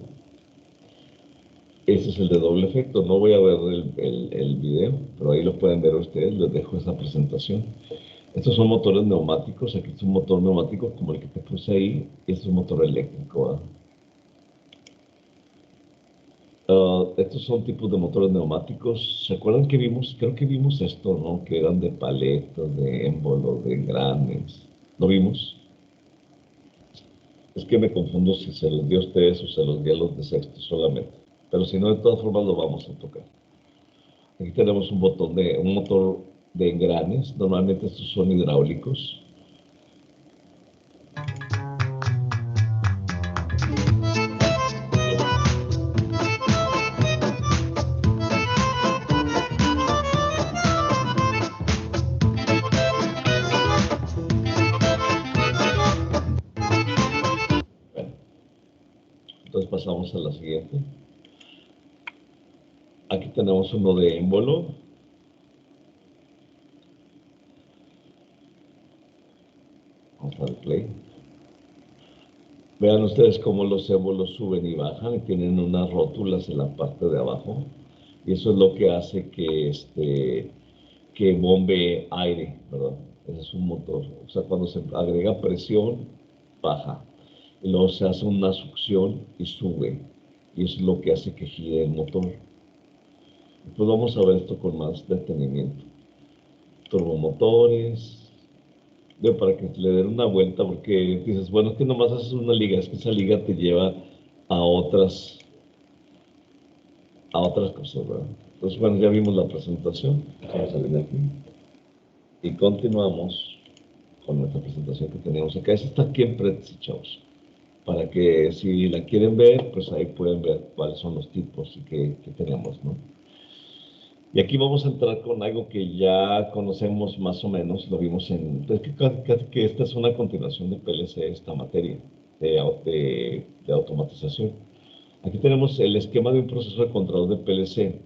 Ese es el de doble efecto. No voy a ver el video, pero ahí lo pueden ver ustedes. Les dejo esa presentación. Estos son motores neumáticos. Aquí es un motor neumático como el que te puse ahí. Y este es un motor eléctrico. Estos son tipos de motores neumáticos. ¿Se acuerdan que vimos? Creo que vimos esto, ¿no? Que eran de paletas, de émbolos, de engranes. ¿Lo vimos? Es que me confundo si se los dio a ustedes o se los dio a los de sexto solamente. Pero si no, de todas formas lo vamos a tocar. Aquí tenemos un motor de engranes. Normalmente estos son hidráulicos. Entonces pasamos a la siguiente. Aquí tenemos uno de émbolo. Vamos a dar play. Vean ustedes cómo los émbolos suben y bajan y tienen unas rótulas en la parte de abajo. Y eso es lo que hace que bombee aire, ¿verdad? Ese es un motor. O sea, cuando se agrega presión, baja. Y luego se hace una succión y sube. Y eso es lo que hace que gire el motor. Pues vamos a ver esto con más detenimiento. Turbomotores. Para que le den una vuelta, porque dices, bueno, es que nomás haces una liga, es que esa liga te lleva a otras cosas, ¿verdad? Entonces, bueno, ya vimos la presentación. Vamos a salir de aquí. Y continuamos con nuestra presentación que teníamos acá. Esta está aquí en Prezi, chavos. Para que si la quieren ver, pues ahí pueden ver cuáles son los tipos que tenemos, ¿no? Y aquí vamos a entrar con algo que ya conocemos más o menos, lo vimos es que esta es una continuación de PLC, esta materia de automatización. Aquí tenemos el esquema de un proceso de control de PLC.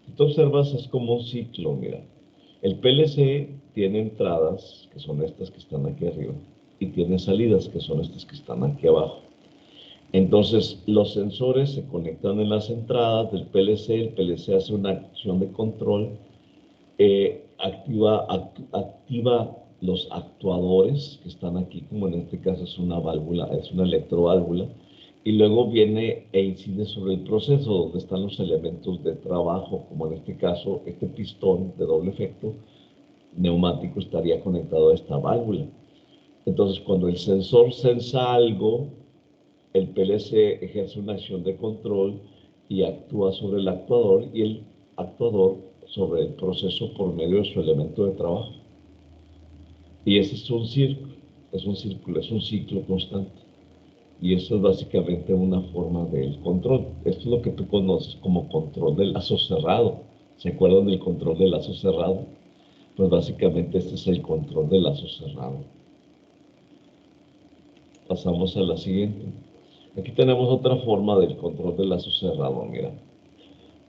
Si tú observas, es como un ciclo, mira. El PLC tiene entradas, que son estas que están aquí arriba, y tiene salidas, que son estas que están aquí abajo. Entonces, los sensores se conectan en las entradas del PLC, el PLC hace una acción de control, activa los actuadores que están aquí, como en este caso es una válvula, es una electroválvula, y luego viene e incide sobre el proceso donde están los elementos de trabajo, como en este caso, este pistón de doble efecto neumático estaría conectado a esta válvula. Entonces, cuando el sensor sensa algo, el PLC ejerce una acción de control y actúa sobre el actuador y el actuador sobre el proceso por medio de su elemento de trabajo. Y ese es un círculo, es un ciclo constante. Y eso es básicamente una forma del control. Esto es lo que tú conoces como control de lazo cerrado. ¿Se acuerdan del control de lazo cerrado? Pues básicamente este es el control de lazo cerrado. Pasamos a la siguiente. Aquí tenemos otra forma del control de lazo cerrado, mira.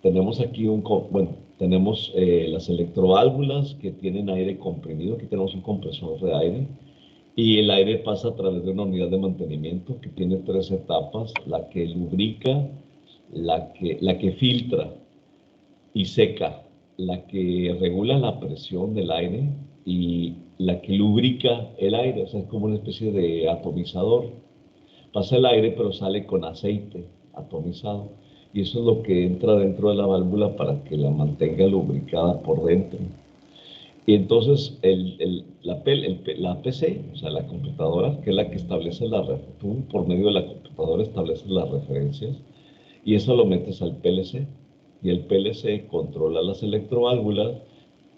Tenemos aquí tenemos las electroválvulas que tienen aire comprimido. Aquí tenemos un compresor de aire. Y el aire pasa a través de una unidad de mantenimiento que tiene 3 etapas: la que lubrica, la que filtra y seca, la que regula la presión del aire y la que lubrica el aire. O sea, es como una especie de atomizador. Pasa el aire, pero sale con aceite atomizado. Y eso es lo que entra dentro de la válvula para que la mantenga lubricada por dentro. Y entonces la PC, o sea, la computadora, que es la que establece tú por medio de la computadora estableces las referencias y eso lo metes al PLC. Y el PLC controla las electroválvulas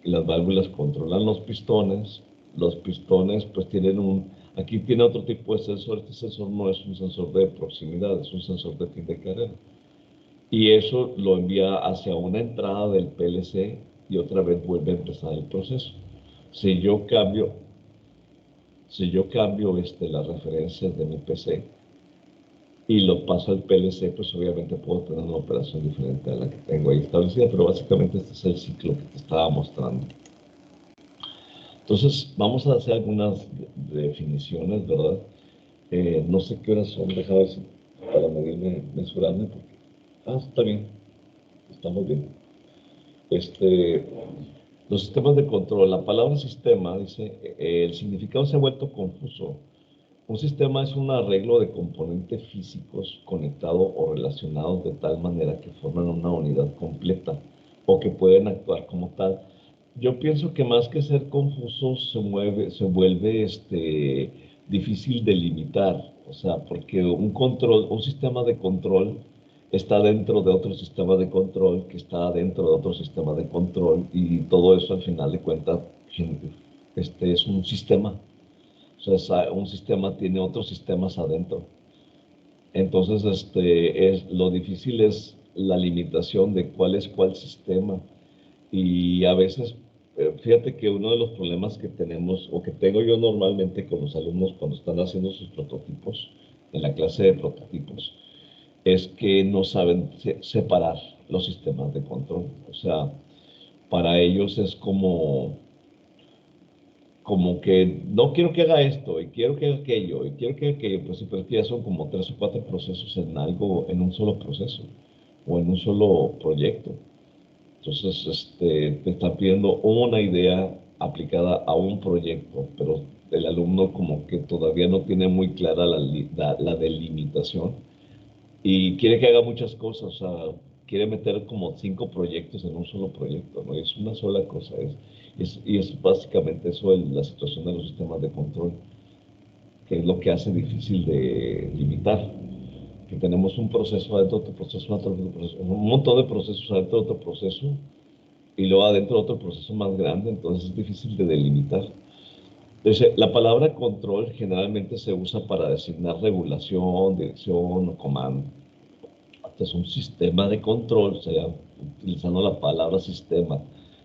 y las válvulas controlan los pistones. Los pistones pues aquí tiene otro tipo de sensor. Este sensor no es un sensor de proximidad, es un sensor de fin de carrera. Y eso lo envía hacia una entrada del PLC y otra vez vuelve a empezar el proceso. Si yo cambio las referencias de mi PC y lo paso al PLC, pues obviamente puedo tener una operación diferente a la que tengo ahí establecida, pero básicamente este es el ciclo que te estaba mostrando. Entonces, vamos a hacer algunas definiciones, ¿verdad? No sé qué horas son, déjame ver para mesurarme, porque... está bien, estamos bien. Los sistemas de control, la palabra sistema, dice, el significado se ha vuelto confuso. Un sistema es un arreglo de componentes físicos conectados o relacionados de tal manera que forman una unidad completa o que pueden actuar como tal. Yo pienso que más que ser confuso se vuelve difícil de limitar, o sea, porque un sistema de control está dentro de otro sistema de control que está dentro de otro sistema de control y todo eso al final de cuentas es un sistema. O sea, un sistema tiene otros sistemas adentro. Entonces, lo difícil es la limitación de cuál es cuál sistema. Y a veces, fíjate que uno de los problemas que tenemos, o que tengo yo normalmente con los alumnos cuando están haciendo sus prototipos, en la clase de prototipos, es que no saben separar los sistemas de control. O sea, para ellos es como que no quiero que haga esto, y quiero que haga aquello, y quiero que haga aquello, pues sí, pero es que ya son como 3 o 4 procesos en algo, en un solo proceso, o en un solo proyecto. Entonces, te están pidiendo una idea aplicada a un proyecto, pero el alumno como que todavía no tiene muy clara la delimitación y quiere que haga muchas cosas, o sea, quiere meter como 5 proyectos en un solo proyecto, ¿no? Es una sola cosa, y es básicamente eso la situación de los sistemas de control, que es lo que hace difícil de limitar, que tenemos un proceso adentro de otro proceso, adentro de otro proceso, un montón de procesos adentro de otro proceso, y luego adentro de otro proceso más grande, entonces es difícil de delimitar. Entonces, la palabra control generalmente se usa para designar regulación, dirección o comando. Este es un sistema de control, o sea, utilizando la palabra sistema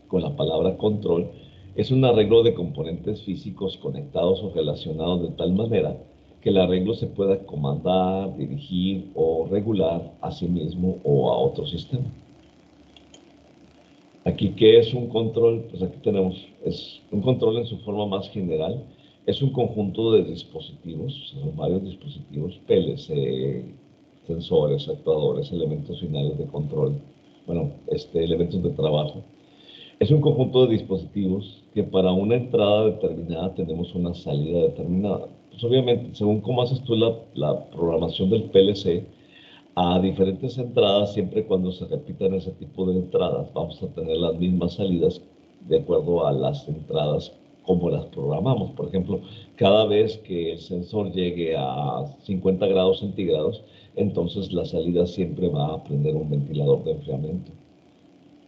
con la palabra control, es un arreglo de componentes físicos conectados o relacionados de tal manera que el arreglo se pueda comandar, dirigir o regular a sí mismo o a otro sistema. Aquí, ¿qué es un control? Pues aquí tenemos, es un control en su forma más general, es un conjunto de dispositivos, o sea, son varios dispositivos, PLC, sensores, actuadores, elementos finales de control, bueno, elementos de trabajo. Es un conjunto de dispositivos que para una entrada determinada tenemos una salida determinada. Pues obviamente, según cómo haces tú la programación del PLC, a diferentes entradas, siempre cuando se repitan ese tipo de entradas, vamos a tener las mismas salidas de acuerdo a las entradas como las programamos. Por ejemplo, cada vez que el sensor llegue a 50 grados centígrados, entonces la salida siempre va a prender un ventilador de enfriamiento.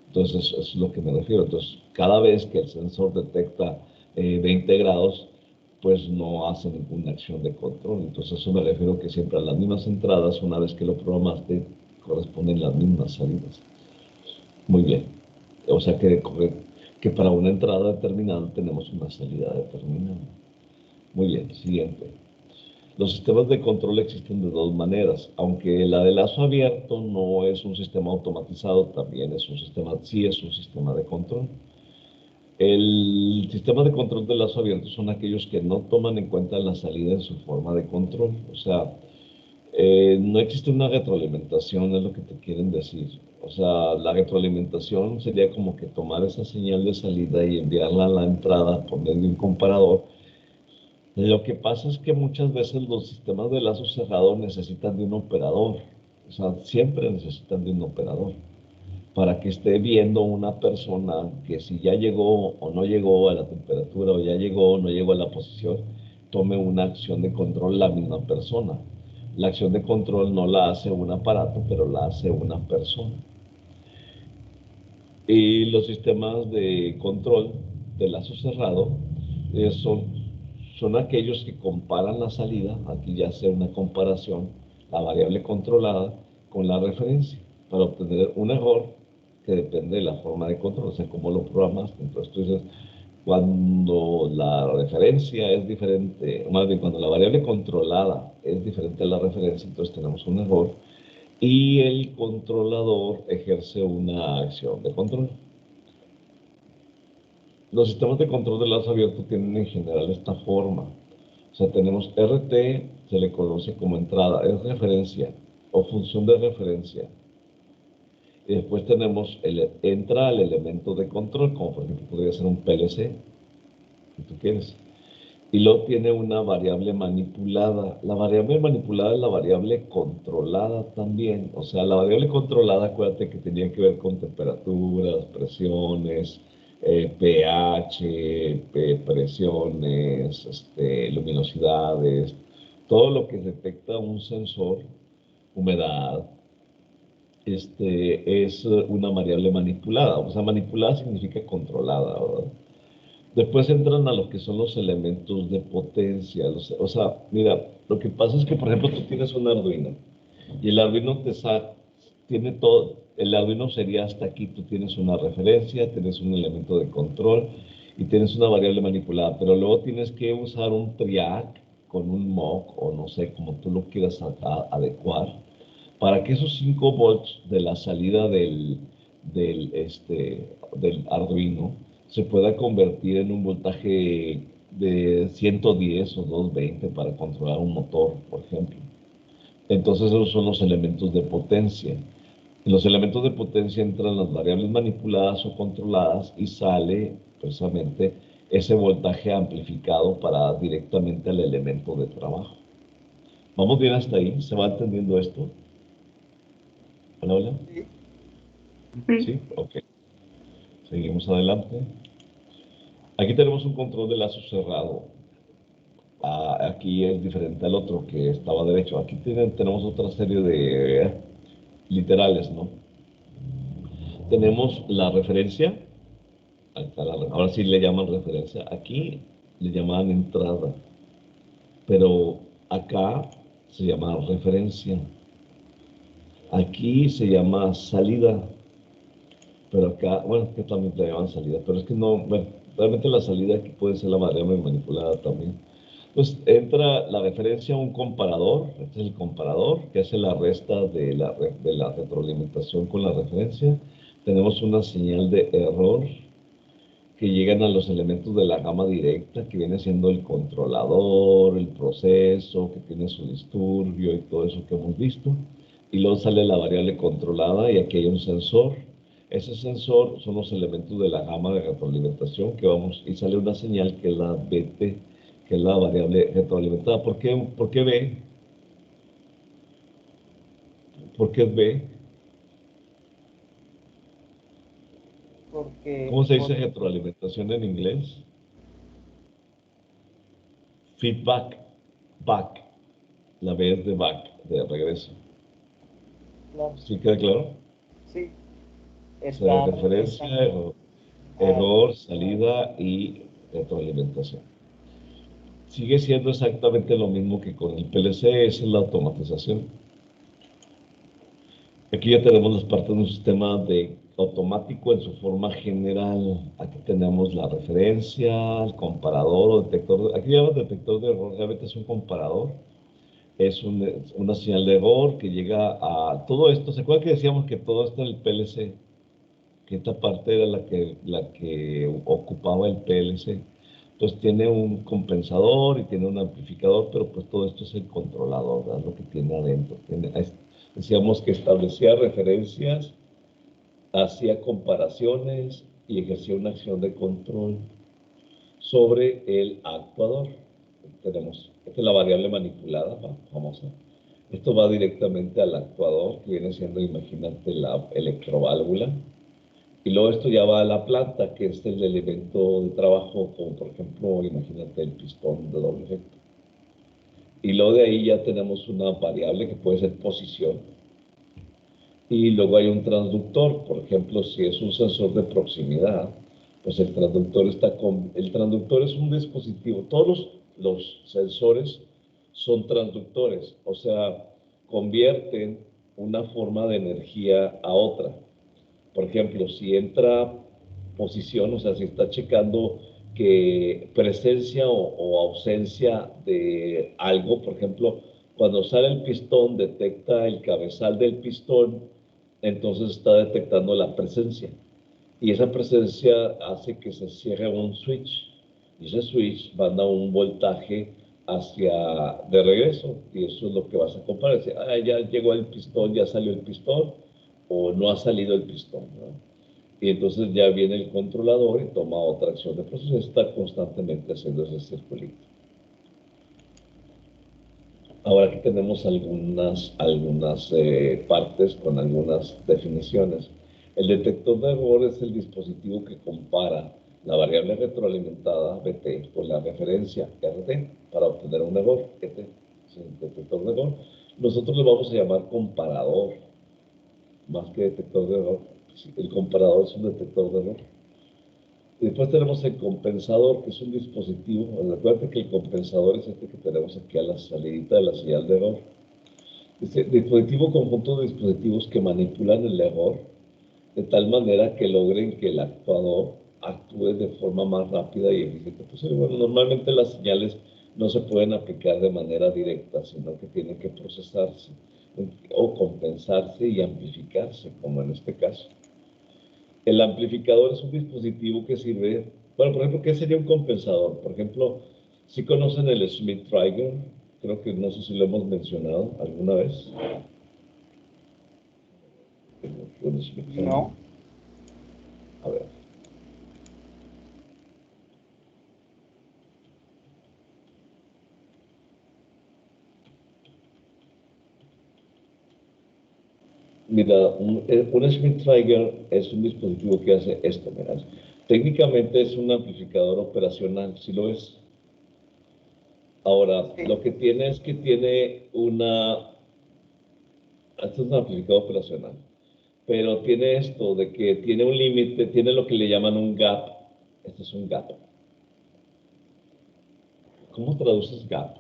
Entonces, eso es lo que me refiero. Entonces, cada vez que el sensor detecta 20 grados, pues no hace ninguna acción de control. Entonces, eso me refiero que siempre a las mismas entradas, una vez que lo programaste, corresponden las mismas salidas. Muy bien. O sea que para una entrada determinada tenemos una salida determinada. Muy bien, siguiente. Los sistemas de control existen de 2 maneras, aunque la de lazo abierto no es un sistema automatizado, también es un sistema, sí es un sistema de control. El sistema de control de lazo abierto son aquellos que no toman en cuenta la salida en su forma de control. O sea, no existe una retroalimentación, es lo que te quieren decir. O sea, la retroalimentación sería como que tomar esa señal de salida y enviarla a la entrada, ponerle un comparador. Lo que pasa es que muchas veces los sistemas de lazo cerrado necesitan de un operador. O sea, siempre necesitan de un operador para que esté viendo una persona que si ya llegó o no llegó a la temperatura o ya llegó o no llegó a la posición, tome una acción de control la misma persona. La acción de control no la hace un aparato, pero la hace una persona. Y los sistemas de control de lazo cerrado son aquellos que comparan la salida, aquí ya hace una comparación, la variable controlada con la referencia, para obtener un error que depende de la forma de control, o sea, cómo lo programaste. Entonces tú dices, cuando la referencia es diferente, más bien cuando la variable controlada es diferente a la referencia, entonces tenemos un error y el controlador ejerce una acción de control. Los sistemas de control de lazo abierto tienen en general esta forma. O sea, tenemos RT, se le conoce como entrada, es referencia o función de referencia. Y después tenemos entra al elemento de control, como por ejemplo podría ser un PLC, si tú quieres. Y luego tiene una variable manipulada. La variable manipulada es la variable controlada también. O sea, la variable controlada, acuérdate que tenía que ver con temperaturas, presiones, pH, presiones, luminosidades, todo lo que detecta un sensor, humedad, es una variable manipulada. O sea, manipulada significa controlada, ¿verdad? Después entran a lo que son los elementos de potencia. O sea, mira, lo que pasa es que, por ejemplo, tú tienes un Arduino y el Arduino tiene todo. El Arduino sería hasta aquí. Tú tienes una referencia, tienes un elemento de control y tienes una variable manipulada. Pero luego tienes que usar un triac con un mock o no sé, como tú lo quieras adecuar para que esos 5 volts de la salida del Arduino se pueda convertir en un voltaje de 110 o 220 para controlar un motor, por ejemplo. Entonces esos son los elementos de potencia. En los elementos de potencia entran las variables manipuladas o controladas y sale precisamente ese voltaje amplificado para dar directamente al elemento de trabajo. ¿Vamos bien hasta ahí? ¿Se va entendiendo esto? Hola, hola. ¿Sí? Ok. Seguimos adelante. Aquí tenemos un control de lazo cerrado. Aquí es diferente al otro que estaba derecho. Aquí tenemos otra serie de literales, ¿no? Tenemos la referencia. Ahora sí le llaman referencia. Aquí le llaman entrada. Pero acá se llama referencia. Aquí se llama salida. Pero acá, bueno, que también le llaman salida. Pero es que no, bueno, realmente la salida aquí puede ser la variable manipulada también. Pues entra la referencia a un comparador, este es el comparador que hace la resta de la retroalimentación con la referencia. Tenemos una señal de error que llegan a los elementos de la gama directa, que viene siendo el controlador, el proceso, que tiene su disturbio y todo eso que hemos visto. Y luego sale la variable controlada y aquí hay un sensor. Ese sensor son los elementos de la gama de retroalimentación que vamos, y sale una señal que es la BT, que es la variable retroalimentada. ¿Por qué B? ¿Por qué es B? ¿Cómo se dice retroalimentación en inglés? Feedback, back. La B es de back, de regreso. Claro. ¿Sí queda claro? Sí. O sea, referencia, error, salida y retroalimentación. Sigue siendo exactamente lo mismo que con el PLC, esa es la automatización. Aquí ya tenemos las partes de un sistema de automático en su forma general. Aquí tenemos la referencia, el comparador o detector. Aquí llaman detector de error, realmente es un comparador. Es una señal de error que llega a todo esto. ¿Se acuerdan que decíamos que todo esto en el PLC? Que esta parte era la que ocupaba el PLC. Entonces tiene un compensador y tiene un amplificador, pero pues todo esto es el controlador, ¿verdad? Lo que tiene adentro. Decíamos que establecía referencias, hacía comparaciones y ejercía una acción de control sobre el actuador. Esta es la variable manipulada, famosa. Esto va directamente al actuador, que viene siendo, imagínate, la electroválvula. Y luego esto ya va a la planta, que es el elemento de trabajo, como por ejemplo, imagínate el pistón de doble efecto. Y luego de ahí ya tenemos una variable que puede ser posición. Y luego hay un transductor, por ejemplo, si es un sensor de proximidad, pues el transductor el transductor es un dispositivo. Todos los sensores son transductores, o sea, convierten una forma de energía a otra. Por ejemplo, si entra posición, o sea, si está checando que presencia o ausencia de algo, por ejemplo, cuando sale el pistón, detecta el cabezal del pistón, entonces está detectando la presencia. Y esa presencia hace que se cierre un switch. Y ese switch manda un voltaje de regreso. Y eso es lo que vas a comparar. Ya llegó el pistón, ya salió el pistón, o no ha salido el pistón, ¿no? Y entonces ya viene el controlador y toma otra acción de proceso. Está constantemente haciendo ese circulito. Ahora aquí tenemos algunas partes con algunas definiciones. El detector de error es el dispositivo que compara la variable retroalimentada, BT, con la referencia, RT, para obtener un error, ET, es el detector de error. Nosotros le vamos a llamar comparador, más que detector de error. El comparador es un detector de error. Y después tenemos el compensador, que es un dispositivo. Recuerden que el compensador es este que tenemos aquí a la salidita de la señal de error. Este dispositivo, conjunto de dispositivos que manipulan el error de tal manera que logren que el actuador actúe de forma más rápida y eficiente posible. Bueno, normalmente las señales no se pueden aplicar de manera directa, sino que tienen que procesarse. o compensarse y amplificarse, como en este caso. El amplificador es un dispositivo que sirve, bueno, por ejemplo, ¿qué sería un compensador? Por ejemplo, si conocen el Schmidt-Trigger, creo que no sé si lo hemos mencionado alguna vez. No. A ver. Mira, un Schmidt-Trigger es un dispositivo que hace esto, mira. Técnicamente es un amplificador operacional, ¿sí lo ves? Ahora, Sí. lo que tiene es que tiene este es un amplificador operacional, pero tiene esto de que tiene un límite, tiene lo que le llaman un gap. Este es un gap. ¿Cómo traduces gap?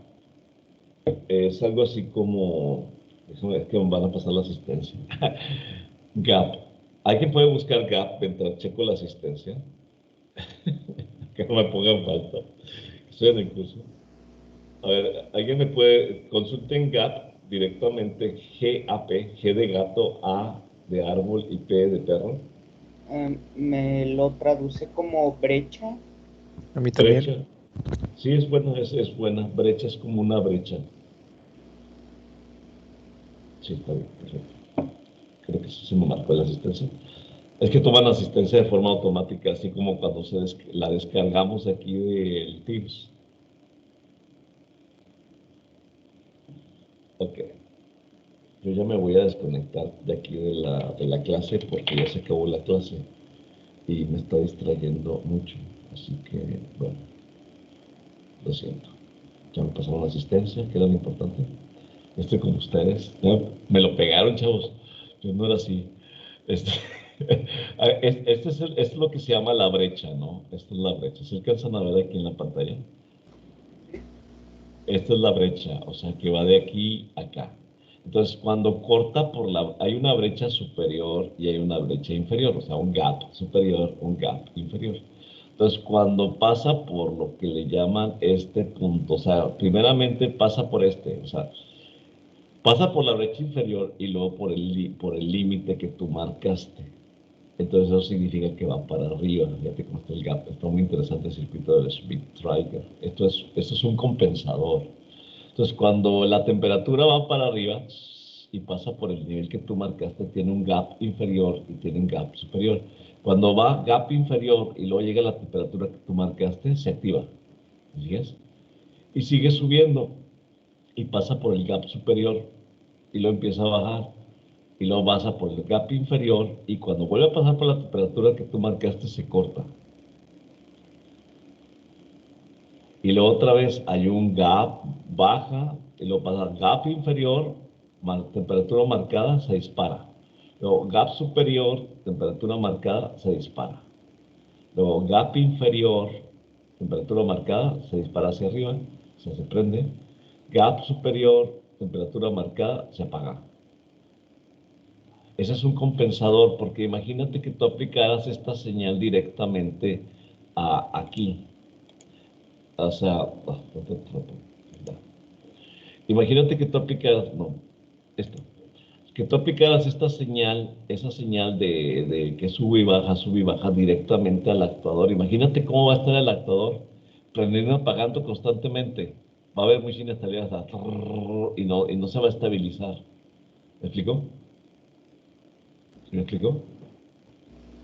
Es algo así como, déjame ver que me van a pasar la asistencia. Gap. ¿Alguien puede buscar gap mientras checo la asistencia? Que no me pongan falta. Estoy en el curso. A ver, ¿alguien me puede consulten gap directamente? G-A-P, G de gato, A de árbol y P de perro. Me lo traduce como brecha. A mí también. Brecha. Sí, es buena, es buena. Brecha es como una brecha. Sí, está bien, perfecto. Creo que eso se me marcó la asistencia. Es que toman asistencia de forma automática, así como cuando la descargamos aquí del Teams. Ok. Yo ya me voy a desconectar de aquí de la clase porque ya se acabó la clase y me está distrayendo mucho. Así que, bueno, lo siento. Ya me pasaron la asistencia, que era lo importante. Estoy con ustedes. Ya me lo pegaron, chavos. Yo no era así. Este, esto es lo que se llama la brecha, ¿no? Esta es la brecha. ¿Se alcanzan a ver aquí en la pantalla? Esta es la brecha, o sea, que va de aquí a acá. Entonces, cuando corta hay una brecha superior y hay una brecha inferior, o sea, un gap superior, un gap inferior. Entonces, cuando pasa por lo que le llaman este punto, o sea, primeramente pasa por o sea, pasa por la brecha inferior y luego por el límite que tú marcaste. Entonces eso significa que va para arriba. Fíjate cómo está el gap. Está muy interesante el circuito del Schmidt-Trigger. Esto es un compensador. Entonces cuando la temperatura va para arriba y pasa por el nivel que tú marcaste, tiene un gap inferior y tiene un gap superior. Cuando va gap inferior y luego llega la temperatura que tú marcaste, se activa. ¿Sigues? Y sigue subiendo y pasa por el gap superior y lo empieza a bajar y luego pasa por el gap inferior y cuando vuelve a pasar por la temperatura que tú marcaste se corta. Y luego otra vez hay un gap, baja, y luego pasa gap inferior, temperatura marcada, se dispara. Luego gap superior, temperatura marcada, se dispara. Luego gap inferior, temperatura marcada, se dispara hacia arriba, se prende. Gap superior, temperatura marcada, se apaga. Ese es un compensador, porque imagínate que tú aplicaras esta señal directamente aquí. O sea, imagínate que tú aplicaras, no, esto, que tú aplicaras esta señal, esa señal de que sube y baja directamente al actuador. Imagínate cómo va a estar el actuador prendiendo y apagando constantemente. Va a haber mucha inestabilidad y no se va a estabilizar. ¿Me explico? ¿Sí me explico?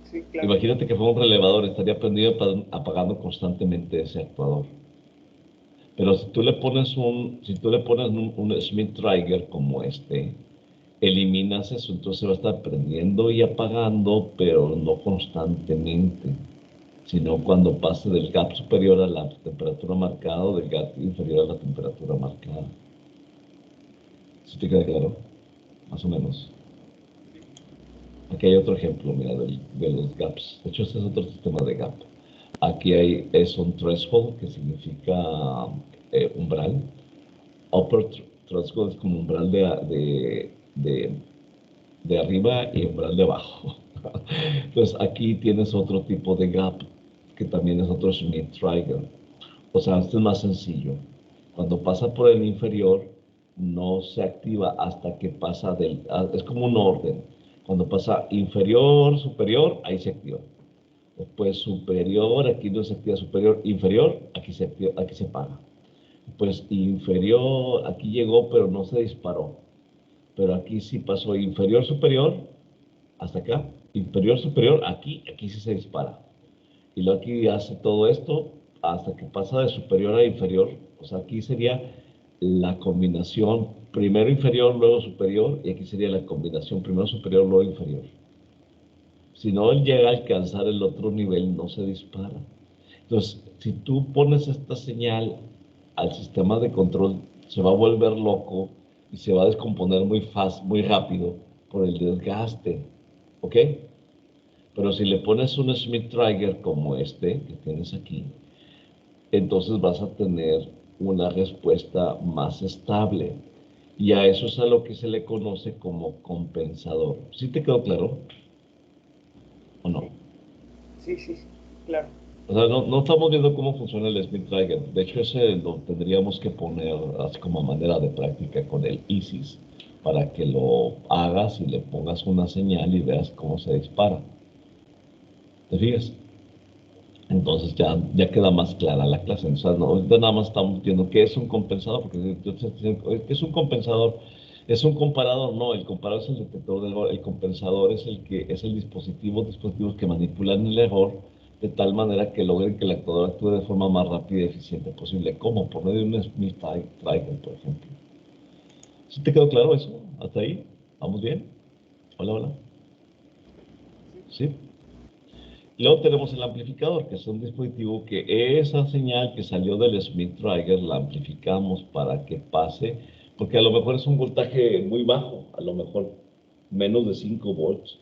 Sí, claro. Imagínate que fuera un relevador, estaría prendido y apagando constantemente ese actuador. Pero si tú le pones un Schmidt-Trigger como este, eliminas eso, entonces va a estar prendiendo y apagando, pero no constantemente, sino cuando pase del gap superior a la temperatura marcada o del gap inferior a la temperatura marcada. ¿Sí te queda claro? Más o menos. Aquí hay otro ejemplo, mira, de los gaps. De hecho, este es otro sistema de gap. Aquí es un threshold, que significa umbral. Upper threshold es como umbral de arriba y umbral de abajo. Entonces aquí tienes otro tipo de gap, que también es otro Schmidt-Trigger. O sea, este es más sencillo. Cuando pasa por el inferior, no se activa hasta que pasa es como un orden. Cuando pasa inferior, superior, ahí se activa. Después superior, aquí no se activa superior, inferior, aquí se activa, aquí se apaga. Pues inferior, aquí llegó, pero no se disparó. Pero aquí sí pasó inferior, superior, hasta acá. Inferior, superior, aquí sí se dispara. Y luego aquí hace todo esto hasta que pasa de superior a inferior. O sea, aquí sería la combinación primero inferior, luego superior, y aquí sería la combinación primero superior, luego inferior. Si no llega a alcanzar el otro nivel, no se dispara. Entonces, si tú pones esta señal al sistema de control, se va a volver loco y se va a descomponer muy fácil, muy rápido por el desgaste, ¿ok? Pero si le pones un Smith Trigger como este que tienes aquí, entonces vas a tener una respuesta más estable. Y a eso es a lo que se le conoce como compensador. ¿Sí te quedó claro? ¿O no? Sí, sí, sí, claro. O sea, no estamos viendo cómo funciona el Smith Trigger. De hecho, ese lo tendríamos que poner así como manera de práctica con el ISIS para que lo hagas y le pongas una señal y veas cómo se dispara. ¿Te fijas? Entonces ya queda más clara la clase. O sea, no, ahorita nada más estamos viendo qué es un compensador, porque yo te dicen, ¿qué es un compensador? ¿Es un comparador? No, el comparador es el detector del error. El compensador es el dispositivos que manipulan el error de tal manera que logren que el actuador actúe de forma más rápida y eficiente posible. ¿Cómo? Por medio de un Smith Trigger, por ejemplo. ¿Sí te quedó claro eso? ¿Hasta ahí? ¿Vamos bien? Hola, hola. ¿Sí? Luego tenemos el amplificador, que es un dispositivo que esa señal que salió del Smith Trigger la amplificamos para que pase, porque a lo mejor es un voltaje muy bajo, a lo mejor menos de 5 volts,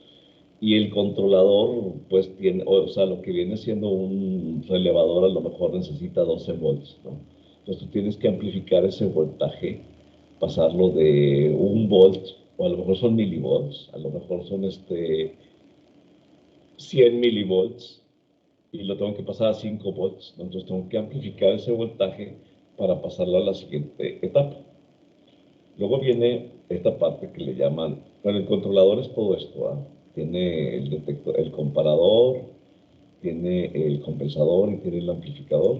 y el controlador pues tiene, o sea, lo que viene siendo un relevador a lo mejor necesita 12 volts, ¿no? Entonces tú tienes que amplificar ese voltaje, pasarlo de 1 volt, o a lo mejor son milivolts, a lo mejor son 100 milivolts, y lo tengo que pasar a 5 volts. Entonces tengo que amplificar ese voltaje para pasarlo a la siguiente etapa. Luego viene esta parte que le llaman, bueno, el controlador es todo esto, ¿ah? Tiene el detector, el comparador, tiene el compensador y tiene el amplificador.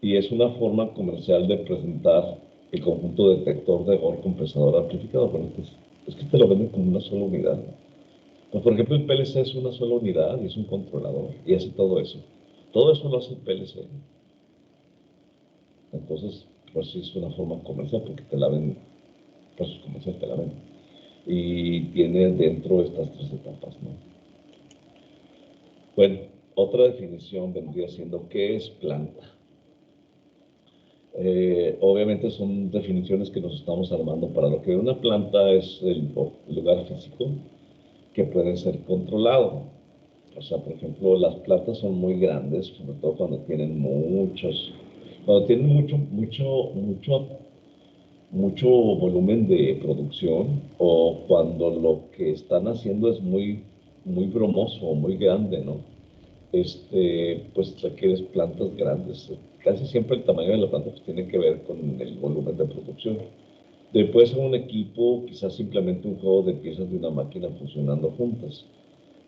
Y es una forma comercial de presentar el conjunto detector de error, compensador, amplificador. Bueno, pues, es que te lo venden como una sola unidad, ¿no? Pues, por ejemplo, el PLC es una sola unidad y es un controlador y hace todo eso. Todo eso lo hace el PLC. Entonces, pues sí es una forma comercial porque te la ven, pues comercial te la ven. Y tiene dentro estas 3 etapas, ¿no? Bueno, otra definición vendría siendo ¿qué es planta? Obviamente son definiciones que nos estamos armando para lo que una planta es el lugar físico que puede ser controlado. O sea, por ejemplo, las plantas son muy grandes, sobre todo cuando tienen mucho volumen de producción o cuando lo que están haciendo es muy bromoso o muy grande, ¿no? Pues requieres plantas grandes. Casi siempre el tamaño de la planta pues, tiene que ver con el volumen de producción. Puede ser un equipo, quizás simplemente un juego de piezas de una máquina funcionando juntas,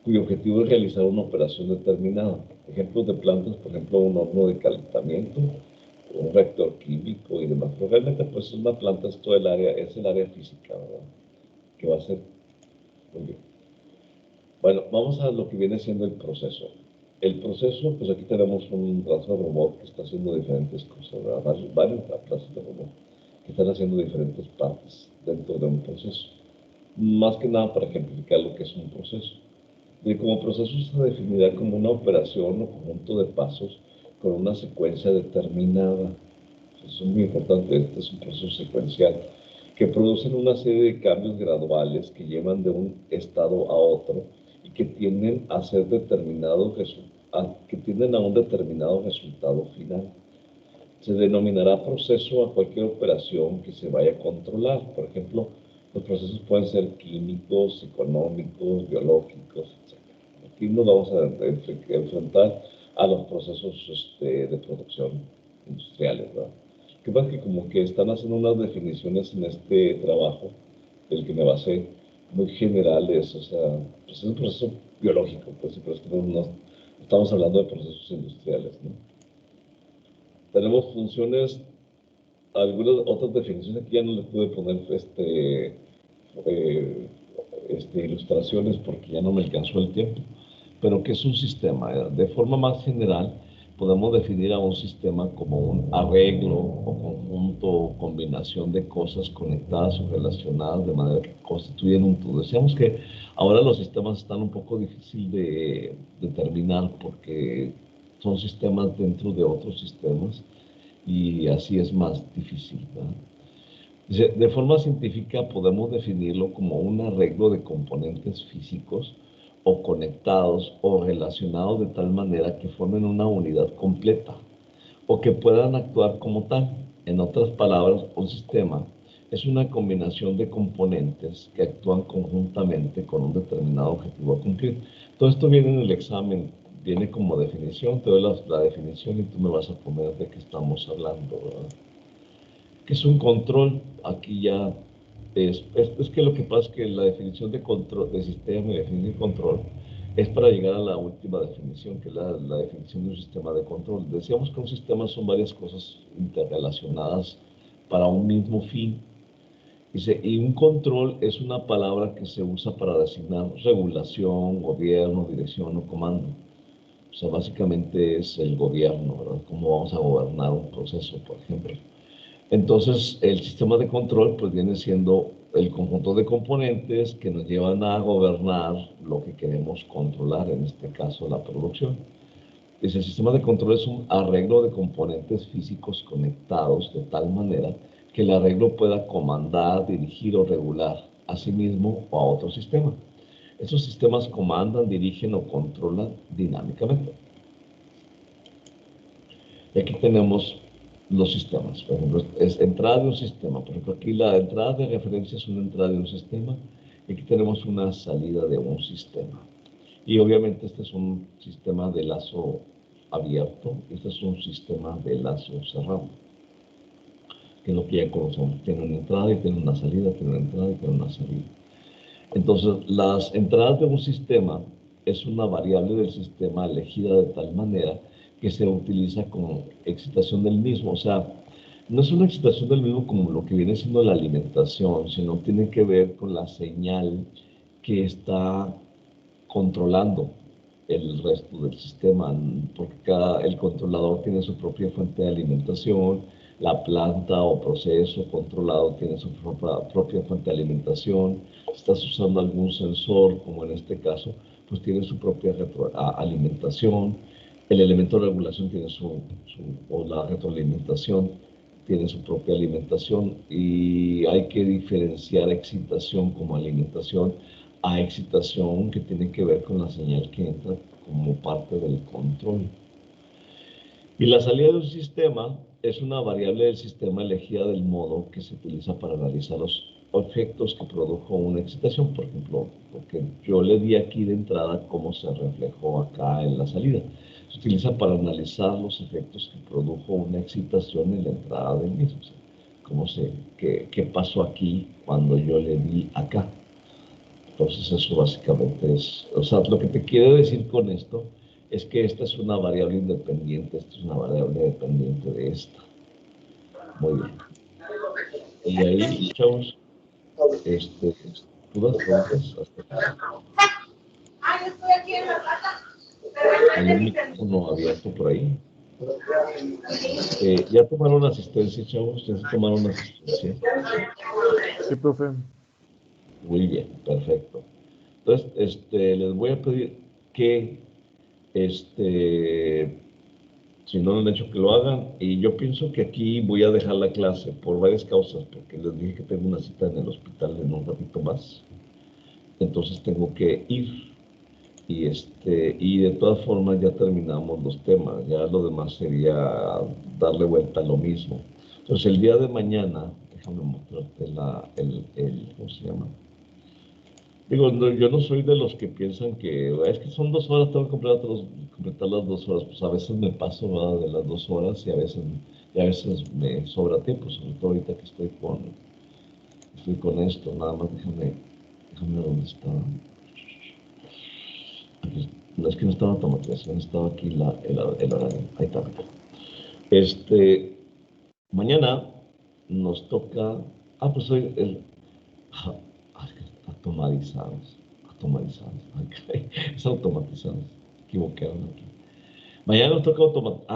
cuyo objetivo es realizar una operación determinada. Ejemplos de plantas, por ejemplo, un horno de calentamiento, un reactor químico y demás. Pero realmente, pues, una planta es todo es el área física, ¿verdad? Que va a ser muy bien. Bueno, vamos a lo que viene siendo el proceso. El proceso, pues aquí tenemos un brazo de robot que está haciendo diferentes cosas, ¿verdad? Varios brazos de robot que están haciendo diferentes partes dentro de un proceso. Más que nada para ejemplificar lo que es un proceso. Y como proceso se definirá como una operación o conjunto de pasos con una secuencia determinada. Eso es muy importante, este es un proceso secuencial que producen una serie de cambios graduales que llevan de un estado a otro y que tienden a un determinado resultado final. Se denominará proceso a cualquier operación que se vaya a controlar. Por ejemplo, los procesos pueden ser químicos, económicos, biológicos, etc. Aquí nos vamos a enfrentar a los procesos de producción industriales, ¿verdad? Que pasa que como que están haciendo unas definiciones en este trabajo, del que me basé, muy generales, o sea, pues es un proceso biológico, pues, pero es que no estamos hablando de procesos industriales, ¿no? Tenemos funciones, algunas otras definiciones aquí ya no les pude poner eh, ilustraciones porque ya no me alcanzó el tiempo, pero ¿qué es un sistema? De forma más general, podemos definir a un sistema como un arreglo o conjunto o combinación de cosas conectadas o relacionadas de manera que constituyen un todo. Decíamos que ahora los sistemas están un poco difícil de determinar porque son sistemas dentro de otros sistemas y así es más difícil, ¿verdad? De forma científica podemos definirlo como un arreglo de componentes físicos o conectados o relacionados de tal manera que formen una unidad completa o que puedan actuar como tal. En otras palabras, un sistema es una combinación de componentes que actúan conjuntamente con un determinado objetivo a cumplir. Todo esto viene en el examen, viene como definición, te doy la definición y tú me vas a poner de qué estamos hablando, ¿verdad? ¿Qué es un control? Aquí ya es que lo que pasa es que la definición de control, de sistema y definición de control es para llegar a la última definición, que es la definición de un sistema de control. Decíamos que un sistema son varias cosas interrelacionadas para un mismo fin. Dice, y un control es una palabra que se usa para designar regulación, gobierno, dirección o comando. O sea, básicamente es el gobierno, ¿verdad? Cómo vamos a gobernar un proceso, por ejemplo. Entonces, el sistema de control pues viene siendo el conjunto de componentes que nos llevan a gobernar lo que queremos controlar, en este caso la producción. El sistema de control es un arreglo de componentes físicos conectados de tal manera que el arreglo pueda comandar, dirigir o regular a sí mismo o a otro sistema. Estos sistemas comandan, dirigen o controlan dinámicamente. Y aquí tenemos los sistemas. Por ejemplo, es entrada de un sistema. Por ejemplo, aquí la entrada de referencia es una entrada de un sistema. Y aquí tenemos una salida de un sistema. Y obviamente este es un sistema de lazo abierto. Este es un sistema de lazo cerrado. Que es lo que ya conocemos. Tiene una entrada y tiene una salida, tiene una entrada y tiene una salida. Entonces, las entradas de un sistema es una variable del sistema elegida de tal manera que se utiliza como excitación del mismo. O sea, no es una excitación del mismo como lo que viene siendo la alimentación, sino tiene que ver con la señal que está controlando el resto del sistema, porque el controlador tiene su propia fuente de alimentación, la planta o proceso controlado tiene su propia fuente de alimentación. Si estás usando algún sensor, como en este caso, pues tiene su propia alimentación. El elemento de regulación tiene o la retroalimentación tiene su propia alimentación y hay que diferenciar excitación como alimentación a excitación que tiene que ver con la señal que entra como parte del control. Y la salida de un sistema es una variable del sistema elegida del modo que se utiliza para analizar los efectos que produjo una excitación. Por ejemplo, lo que yo le di aquí de entrada, cómo se reflejó acá en la salida. Se utiliza para analizar los efectos que produjo una excitación en la entrada del mismo. O sea, qué pasó aquí cuando yo le di acá. Entonces eso básicamente es, o sea, lo que te quiero decir con esto es que esta es una variable independiente, esta es una variable dependiente de esta. Muy bien. Y ahí, chavos, dudas, preguntas, hasta acá. Estoy aquí en la casa. Hay un micrófono abierto por ahí. ¿Ya tomaron asistencia, chavos? ¿Ya se tomaron asistencia? Sí, profe. Muy bien, perfecto. Entonces, les voy a pedir que, si no lo han hecho, que lo hagan. Y yo pienso que aquí voy a dejar la clase por varias causas, porque les dije que tengo una cita en el hospital en un ratito más. Entonces tengo que ir. Y de todas formas ya terminamos los temas. Ya lo demás sería darle vuelta a lo mismo. Entonces el día de mañana, déjame mostrarte ¿cómo se llama? Digo, yo no soy de los que piensan que es que son 2 horas, tengo que completar las 2 horas. Pues a veces me paso, ¿verdad?, de las 2 horas y a veces y a veces me sobra tiempo, sobre todo ahorita que estoy con esto. Nada más déjame ver dónde está. Aquí, no, es que no estaba automatización, estaba aquí el horario. Ahí está. Mañana nos toca, pues hoy automatizados, ay, caray, es automatizados, equivocaron aquí. Mañana nos toca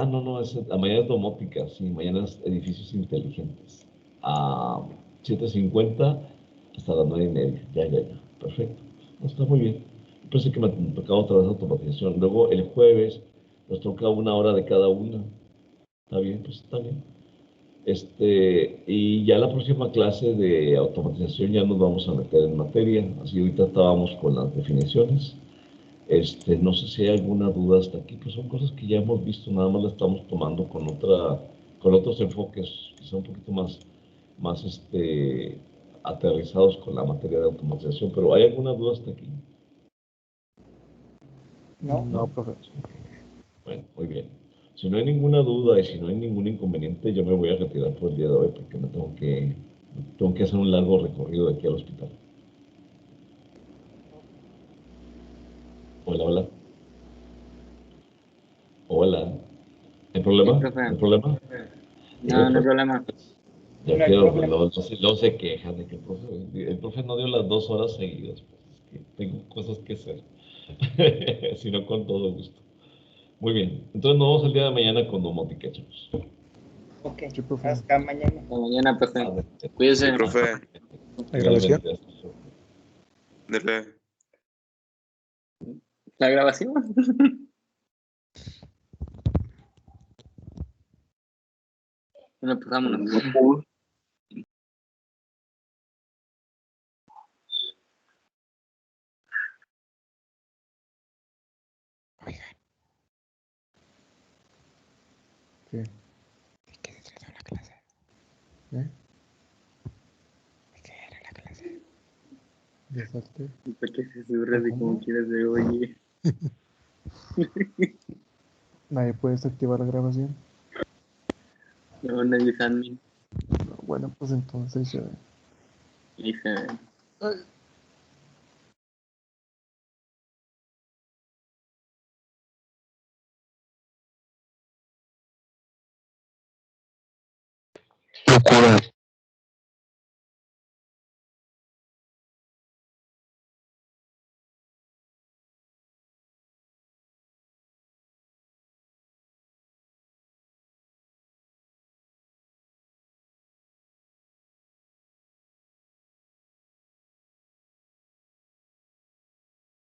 no, mañana es domótica, sí, mañana es edificios inteligentes. A 7:50 hasta las 9:30, ya, perfecto. No, está muy bien. Pensé que me tocaba otra vez automatización. Luego el jueves nos toca 1 hora de cada una. Está bien, pues está bien. Y ya la próxima clase de automatización ya nos vamos a meter en materia. Así ahorita estábamos con las definiciones. No sé si hay alguna duda hasta aquí, pues son cosas que ya hemos visto, nada más la estamos tomando con otros enfoques, quizá un poquito más aterrizados con la materia de automatización, pero ¿hay alguna duda hasta aquí? No. No, profe. Bueno, muy bien. Si no hay ninguna duda y si no hay ningún inconveniente, yo me voy a retirar por el día de hoy porque tengo que hacer un largo recorrido de aquí al hospital. Hola. Hola. ¿Hay problema? Sí, profe. ¿Hay problema? No, no hay problema. Ya No hay quiero, problema. luego se quejan de que el profe no dio las 2 horas seguidas. Pues, es que tengo cosas que hacer. Si no, con todo gusto. Muy bien. Entonces nos vemos el día de mañana con domótica, chicos. Ok, Sí, profe. hasta mañana. Hasta mañana, profe. Adelante. Cuídese. Sí, profe, ¿La grabación? Igualmente, hasta luego. dele. ¿La grabación? Bueno, pues vámonos. ¿Qué? ¿Eh? Ya salté. Para que se surra de como ¿Cómo? quiera se oye. Nadie puede desactivar la grabación. No, nadie es admin. No, bueno, pues entonces ya. Y se ve. Ay. Locura.